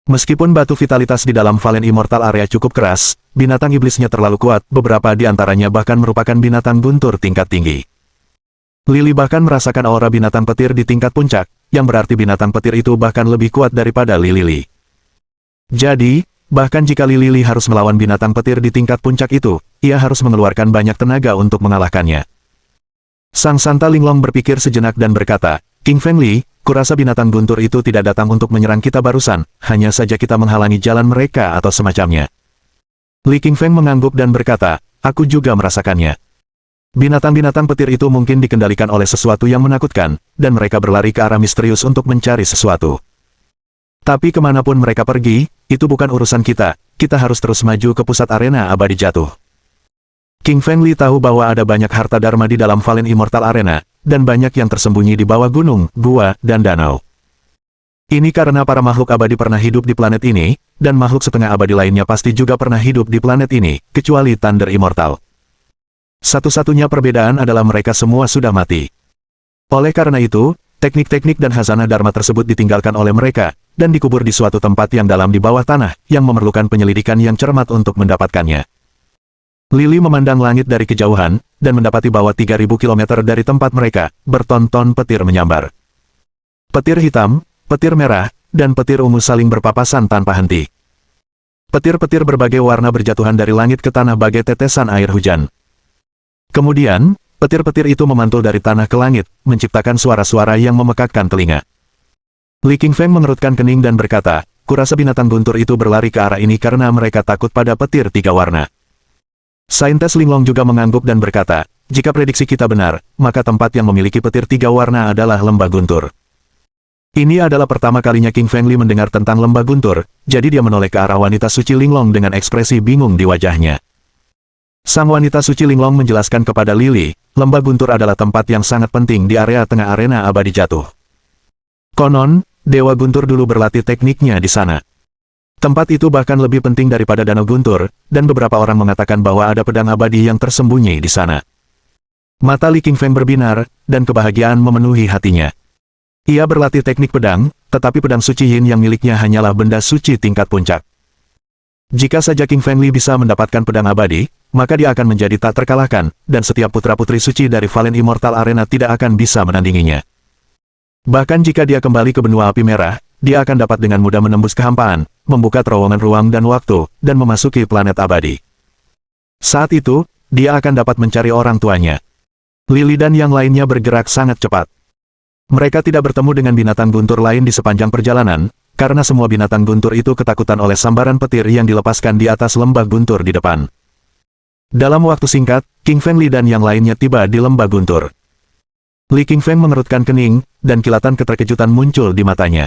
Meskipun batu vitalitas di dalam Valen Immortal Area cukup keras, binatang iblisnya terlalu kuat, beberapa di antaranya bahkan merupakan binatang guntur tingkat tinggi. Lily bahkan merasakan aura binatang petir di tingkat puncak, yang berarti binatang petir itu bahkan lebih kuat daripada Lily. Jadi, bahkan jika Lily harus melawan binatang petir di tingkat puncak itu, ia harus mengeluarkan banyak tenaga untuk mengalahkannya. Sang Santa Linglong berpikir sejenak dan berkata, "King Feng Li, kurasa binatang guntur itu tidak datang untuk menyerang kita barusan, hanya saja kita menghalangi jalan mereka atau semacamnya." Li King Feng mengangguk dan berkata, "Aku juga merasakannya. Binatang-binatang petir itu mungkin dikendalikan oleh sesuatu yang menakutkan, dan mereka berlari ke arah misterius untuk mencari sesuatu. Tapi kemanapun mereka pergi, itu bukan urusan kita harus terus maju ke pusat arena abadi jatuh." King Feng Li tahu bahwa ada banyak harta dharma di dalam Valen Immortal Arena, dan banyak yang tersembunyi di bawah gunung, gua, dan danau. Ini karena para makhluk abadi pernah hidup di planet ini, dan makhluk setengah abadi lainnya pasti juga pernah hidup di planet ini, kecuali Thunder Immortal. Satu-satunya perbedaan adalah mereka semua sudah mati. Oleh karena itu, teknik-teknik dan khazanah dharma tersebut ditinggalkan oleh mereka, dan dikubur di suatu tempat yang dalam di bawah tanah, yang memerlukan penyelidikan yang cermat untuk mendapatkannya. Lily memandang langit dari kejauhan, dan mendapati bahwa 3000 km dari tempat mereka, berton-ton petir menyambar. Petir hitam, petir merah, dan petir ungu saling berpapasan tanpa henti. Petir-petir berbagai warna berjatuhan dari langit ke tanah bagai tetesan air hujan. Kemudian, petir-petir itu memantul dari tanah ke langit, menciptakan suara-suara yang memekakkan telinga. Li King Feng mengerutkan kening dan berkata, "Kurasa binatang guntur itu berlari ke arah ini karena mereka takut pada petir 3 warna." Saintes Linglong juga mengangguk dan berkata, "Jika prediksi kita benar, maka tempat yang memiliki petir 3 warna adalah lembah guntur." Ini adalah pertama kalinya King Feng Li mendengar tentang lembah guntur, jadi dia menoleh ke arah wanita suci Linglong dengan ekspresi bingung di wajahnya. Sang wanita suci Linglong menjelaskan kepada Lily, lembah guntur adalah tempat yang sangat penting di area tengah arena abadi jatuh. Konon, Dewa Guntur dulu berlatih tekniknya di sana. Tempat itu bahkan lebih penting daripada Danau Guntur, dan beberapa orang mengatakan bahwa ada pedang abadi yang tersembunyi di sana. Mata Li King Feng berbinar, dan kebahagiaan memenuhi hatinya. Ia berlatih teknik pedang, tetapi pedang suci Yin yang miliknya hanyalah benda suci tingkat puncak. Jika saja King Feng Li bisa mendapatkan pedang abadi, maka dia akan menjadi tak terkalahkan, dan setiap putra-putri suci dari Valen Immortal Arena tidak akan bisa menandinginya. Bahkan jika dia kembali ke benua api merah, dia akan dapat dengan mudah menembus kehampaan, membuka terowongan ruang dan waktu, dan memasuki planet abadi. Saat itu, dia akan dapat mencari orang tuanya. Lily dan yang lainnya bergerak sangat cepat. Mereka tidak bertemu dengan binatang guntur lain di sepanjang perjalanan, karena semua binatang guntur itu ketakutan oleh sambaran petir yang dilepaskan di atas lembah guntur di depan. Dalam waktu singkat, King Feng Li dan yang lainnya tiba di lembah guntur. Li King Feng mengerutkan kening, dan kilatan keterkejutan muncul di matanya.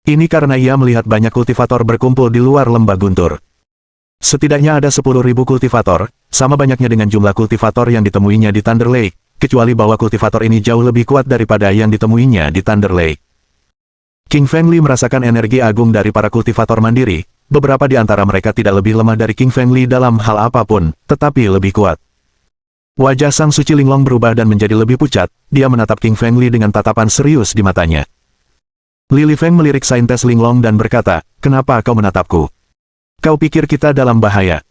Ini karena ia melihat banyak kultivator berkumpul di luar lembah guntur. Setidaknya ada 10.000 kultivator, sama banyaknya dengan jumlah kultivator yang ditemuinya di Thunder Lake, kecuali bahwa kultivator ini jauh lebih kuat daripada yang ditemuinya di Thunder Lake. King Feng Li merasakan energi agung dari para kultivator mandiri, beberapa di antara mereka tidak lebih lemah dari King Feng Li dalam hal apapun, tetapi lebih kuat. Wajah Sang Suci Linglong berubah dan menjadi lebih pucat, dia menatap King Feng Li dengan tatapan serius di matanya. Li Feng melirik saintes Linglong dan berkata, "Kenapa kau menatapku? Kau pikir kita dalam bahaya?"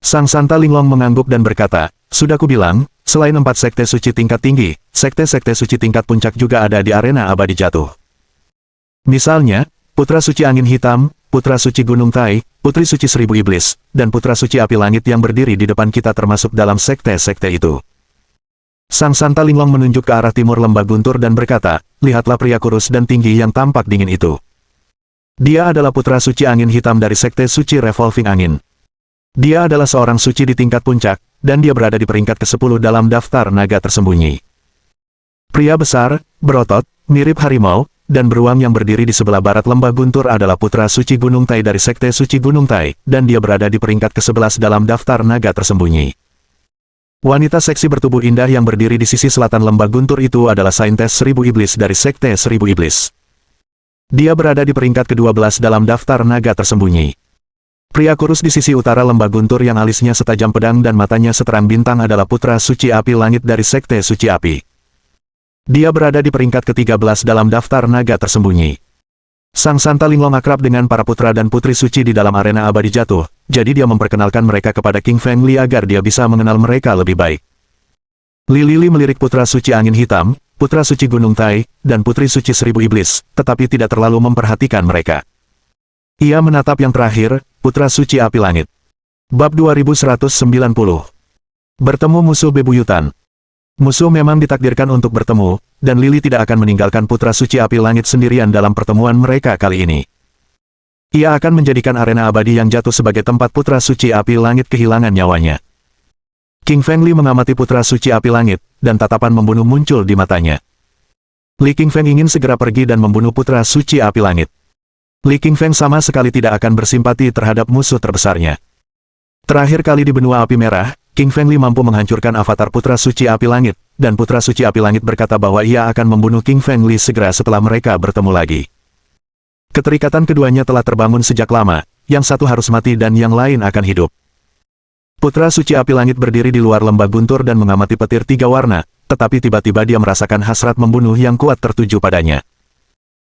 Sang Santa Linglong mengangguk dan berkata, "Sudah kubilang, selain 4 sekte suci tingkat tinggi, sekte-sekte suci tingkat puncak juga ada di arena abadi jatuh. Misalnya, Putra Suci Angin Hitam, Putra Suci Gunung Tai, Putri Suci Seribu Iblis, dan Putra Suci Api Langit yang berdiri di depan kita termasuk dalam sekte-sekte itu." Sang Santa Linglong menunjuk ke arah timur lembah guntur dan berkata, "Lihatlah pria kurus dan tinggi yang tampak dingin itu. Dia adalah Putra Suci Angin Hitam dari sekte suci Revolving Angin. Dia adalah seorang suci di tingkat puncak, dan dia berada di peringkat ke-10 dalam daftar naga tersembunyi. Pria besar, berotot, mirip harimau, dan beruang yang berdiri di sebelah barat lembah guntur adalah Putra Suci Gunung Tai dari sekte suci Gunung Tai, dan dia berada di peringkat ke-11 dalam daftar naga tersembunyi. Wanita seksi bertubuh indah yang berdiri di sisi selatan lembah guntur itu adalah Saintes Seribu Iblis dari sekte Seribu Iblis. Dia berada di peringkat ke-12 dalam daftar naga tersembunyi. Pria kurus di sisi utara lembah guntur yang alisnya setajam pedang dan matanya seterang bintang adalah Putra Suci Api Langit dari sekte suci api. Dia berada di peringkat ke-13 dalam daftar naga tersembunyi. Sang Santa Linglong akrab dengan para putra dan putri suci di dalam arena abadi jatuh, jadi dia memperkenalkan mereka kepada King Feng Li agar dia bisa mengenal mereka lebih baik. Li melirik Putra Suci Angin Hitam, Putra Suci Gunung Tai, dan Putri Suci Seribu Iblis, tetapi tidak terlalu memperhatikan mereka. Ia menatap yang terakhir, Putra Suci Api Langit. Bab 2190. Bertemu musuh bebuyutan. Musuh memang ditakdirkan untuk bertemu, dan Lily tidak akan meninggalkan Putra Suci Api Langit sendirian dalam pertemuan mereka kali ini. Ia akan menjadikan arena abadi yang jatuh sebagai tempat Putra Suci Api Langit kehilangan nyawanya. King Feng Li mengamati Putra Suci Api Langit, dan tatapan membunuh muncul di matanya. Li King Feng ingin segera pergi dan membunuh Putra Suci Api Langit. Li King Feng sama sekali tidak akan bersimpati terhadap musuh terbesarnya. Terakhir kali di benua api merah, King Feng Li mampu menghancurkan avatar Putra Suci Api Langit, dan Putra Suci Api Langit berkata bahwa ia akan membunuh King Feng Li segera setelah mereka bertemu lagi. Keterikatan keduanya telah terbangun sejak lama, yang satu harus mati dan yang lain akan hidup. Putra Suci Api Langit berdiri di luar lembah guntur dan mengamati petir 3 warna, tetapi tiba-tiba dia merasakan hasrat membunuh yang kuat tertuju padanya.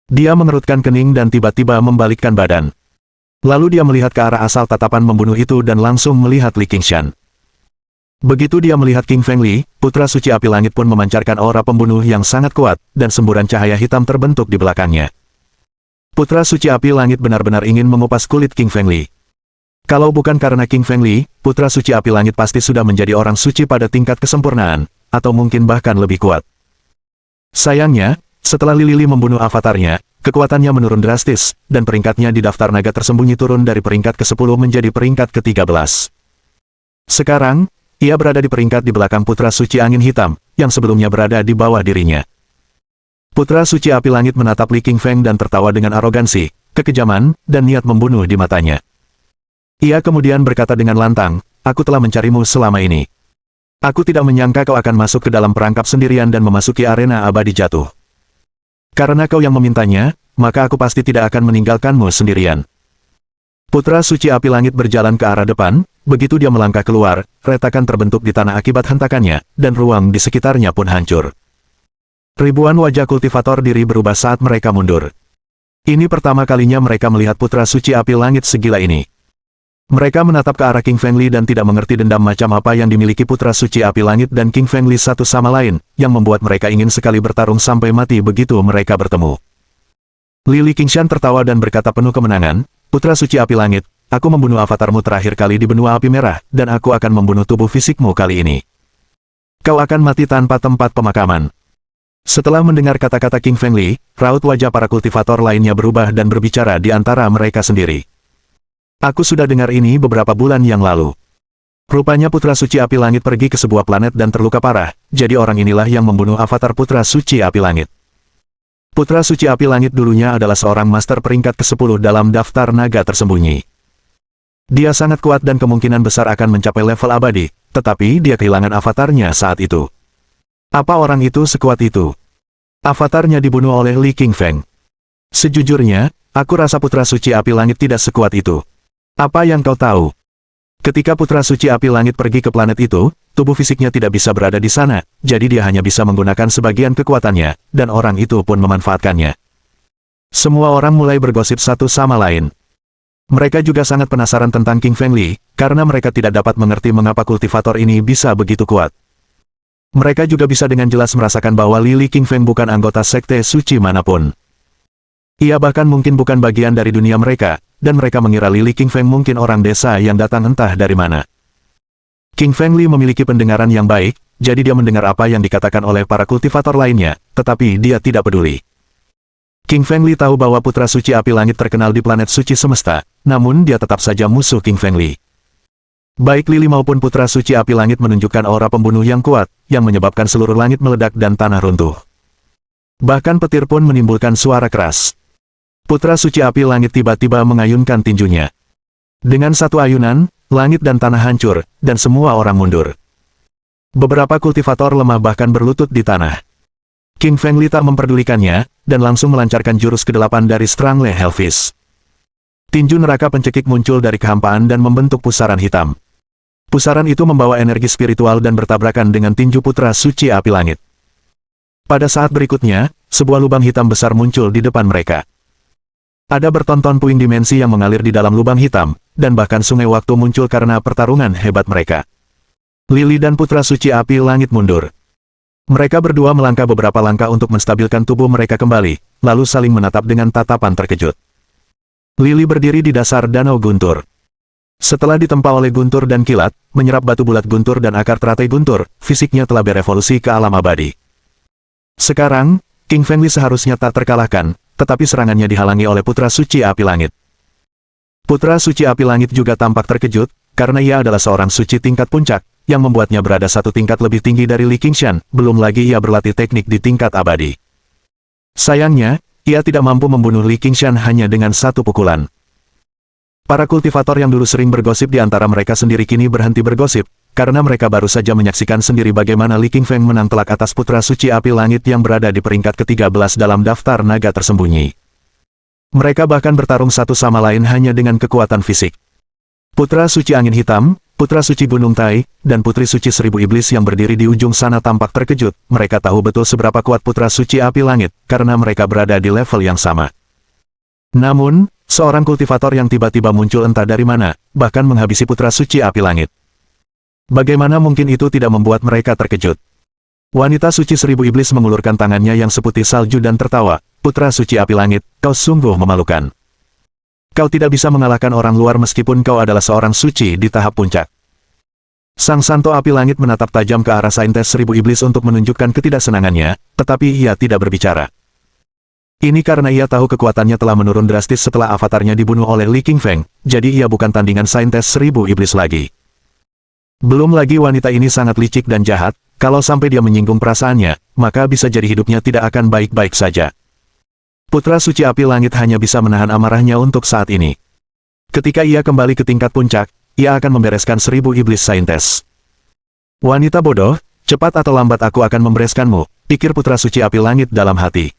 Dia mengerutkan kening dan tiba-tiba membalikkan badan. Lalu dia melihat ke arah asal tatapan membunuh itu dan langsung melihat Li Qingshan. Begitu dia melihat King Feng Li, Putra Suci Api Langit pun memancarkan aura pembunuh yang sangat kuat, dan semburan cahaya hitam terbentuk di belakangnya. Putra Suci Api Langit benar-benar ingin mengupas kulit King Feng Li. Kalau bukan karena King Feng Li, Putra Suci Api Langit pasti sudah menjadi orang suci pada tingkat kesempurnaan, atau mungkin bahkan lebih kuat. Sayangnya, setelah Li membunuh avatarnya, kekuatannya menurun drastis, dan peringkatnya di daftar naga tersembunyi turun dari peringkat ke-10 menjadi peringkat ke-13. Sekarang, ia berada di peringkat di belakang Putra Suci Angin Hitam, yang sebelumnya berada di bawah dirinya. Putra Suci Api Langit menatap Li King Feng dan tertawa dengan arogansi, kekejaman, dan niat membunuh di matanya. Ia kemudian berkata dengan lantang, "Aku telah mencarimu selama ini. Aku tidak menyangka kau akan masuk ke dalam perangkap sendirian dan memasuki arena abadi jatuh. Karena kau yang memintanya, maka aku pasti tidak akan meninggalkanmu sendirian." Putra Suci Api Langit berjalan ke arah depan, begitu dia melangkah keluar, retakan terbentuk di tanah akibat hentakannya, dan ruang di sekitarnya pun hancur. Ribuan wajah kultivator diri berubah saat mereka mundur. Ini pertama kalinya mereka melihat Putra Suci Api Langit segila ini. Mereka menatap ke arah King Feng Li dan tidak mengerti dendam macam apa yang dimiliki Putra Suci Api Langit dan King Feng Li satu sama lain, yang membuat mereka ingin sekali bertarung sampai mati begitu mereka bertemu. Lili Qingshan tertawa dan berkata penuh kemenangan, Putra Suci Api Langit, aku membunuh avatarmu terakhir kali di benua api merah, dan aku akan membunuh tubuh fisikmu kali ini. Kau akan mati tanpa tempat pemakaman. Setelah mendengar kata-kata King Feng Li, raut wajah para kultivator lainnya berubah dan berbicara di antara mereka sendiri. Aku sudah dengar ini beberapa bulan yang lalu. Rupanya Putra Suci Api Langit pergi ke sebuah planet dan terluka parah, jadi orang inilah yang membunuh avatar Putra Suci Api Langit. Putra Suci Api Langit dulunya adalah seorang master peringkat ke-10 dalam daftar naga tersembunyi. Dia sangat kuat dan kemungkinan besar akan mencapai level abadi, tetapi dia kehilangan avatarnya saat itu. Apa orang itu sekuat itu? Avatarnya dibunuh oleh Li Qingfeng. Sejujurnya, aku rasa Putra Suci Api Langit tidak sekuat itu. Apa yang kau tahu? Ketika Putra Suci Api Langit pergi ke planet itu, tubuh fisiknya tidak bisa berada di sana, jadi dia hanya bisa menggunakan sebagian kekuatannya, dan orang itu pun memanfaatkannya. Semua orang mulai bergosip satu sama lain. Mereka juga sangat penasaran tentang King Feng Li, karena mereka tidak dapat mengerti mengapa kultivator ini bisa begitu kuat. Mereka juga bisa dengan jelas merasakan bahwa Li Qingfeng bukan anggota sekte suci manapun. Ia bahkan mungkin bukan bagian dari dunia mereka, dan mereka mengira Li Qingfeng mungkin orang desa yang datang entah dari mana. King Feng Li memiliki pendengaran yang baik, jadi dia mendengar apa yang dikatakan oleh para kultivator lainnya, tetapi dia tidak peduli. King Feng Li tahu bahwa Putra Suci Api Langit terkenal di planet suci semesta, namun dia tetap saja musuh King Feng Li. Baik Lili maupun Putra Suci Api Langit menunjukkan aura pembunuh yang kuat, yang menyebabkan seluruh langit meledak dan tanah runtuh. Bahkan petir pun menimbulkan suara keras. Putra Suci Api Langit tiba-tiba mengayunkan tinjunya. Dengan satu ayunan, langit dan tanah hancur, dan semua orang mundur. Beberapa kultivator lemah bahkan berlutut di tanah. King Feng Li tak memperdulikannya, dan langsung melancarkan jurus ke-8 dari Strangle Hellfist. Tinju neraka pencekik muncul dari kehampaan dan membentuk pusaran hitam. Pusaran itu membawa energi spiritual dan bertabrakan dengan tinju Putra Suci Api Langit. Pada saat berikutnya, sebuah lubang hitam besar muncul di depan mereka. Ada bertonton puing dimensi yang mengalir di dalam lubang hitam, dan bahkan sungai waktu muncul karena pertarungan hebat mereka. Lili dan Putra Suci Api Langit mundur. Mereka berdua melangkah beberapa langkah untuk menstabilkan tubuh mereka kembali, lalu saling menatap dengan tatapan terkejut. Lili berdiri di dasar danau guntur. Setelah ditempa oleh guntur dan kilat, menyerap batu bulat guntur dan akar teratai guntur, fisiknya telah berevolusi ke alam abadi. Sekarang, King Feng Li seharusnya tak terkalahkan, tetapi serangannya dihalangi oleh Putra Suci Api Langit. Putra Suci Api Langit juga tampak terkejut, karena ia adalah seorang suci tingkat puncak, yang membuatnya berada satu tingkat lebih tinggi dari Li Qingshan, belum lagi ia berlatih teknik di tingkat abadi. Sayangnya, ia tidak mampu membunuh Li Qingshan hanya dengan satu pukulan. Para kultivator yang dulu sering bergosip di antara mereka sendiri kini berhenti bergosip, karena mereka baru saja menyaksikan sendiri bagaimana Li Qingfeng menang telak atas Putra Suci Api Langit yang berada di peringkat ke-13 dalam daftar naga tersembunyi. Mereka bahkan bertarung satu sama lain hanya dengan kekuatan fisik. Putra Suci Angin Hitam, Putra Suci Gunung Tai, dan Putri Suci Seribu Iblis yang berdiri di ujung sana tampak terkejut. Mereka tahu betul seberapa kuat Putra Suci Api Langit, karena mereka berada di level yang sama. Namun, seorang kultivator yang tiba-tiba muncul entah dari mana, bahkan menghabisi Putra Suci Api Langit. Bagaimana mungkin itu tidak membuat mereka terkejut? Wanita Suci Seribu Iblis mengulurkan tangannya yang seputih salju dan tertawa, Putra Suci Api Langit, kau sungguh memalukan. Kau tidak bisa mengalahkan orang luar meskipun kau adalah seorang suci di tahap puncak. Sang Santo Api Langit menatap tajam ke arah Saintes Seribu Iblis untuk menunjukkan ketidaksenangannya, tetapi ia tidak berbicara. Ini karena ia tahu kekuatannya telah menurun drastis setelah avatarnya dibunuh oleh Li Qingfeng, jadi ia bukan tandingan Saintes Seribu Iblis lagi. Belum lagi wanita ini sangat licik dan jahat, kalau sampai dia menyinggung perasaannya, maka bisa jadi hidupnya tidak akan baik-baik saja. Putra Suci Api Langit hanya bisa menahan amarahnya untuk saat ini. Ketika ia kembali ke tingkat puncak, ia akan membereskan 1000 Iblis Saintes. Wanita bodoh, cepat atau lambat aku akan membereskanmu, pikir Putra Suci Api Langit dalam hati.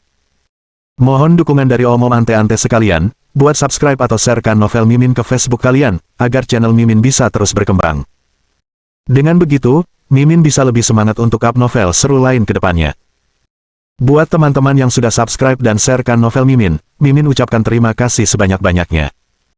Mohon dukungan dari Om ante-ante sekalian, buat subscribe atau sharekan novel Mimin ke Facebook kalian, agar channel Mimin bisa terus berkembang. Dengan begitu, Mimin bisa lebih semangat untuk up novel seru lain ke depannya. Buat teman-teman yang sudah subscribe dan sharekan novel Mimin, Mimin ucapkan terima kasih sebanyak-banyaknya.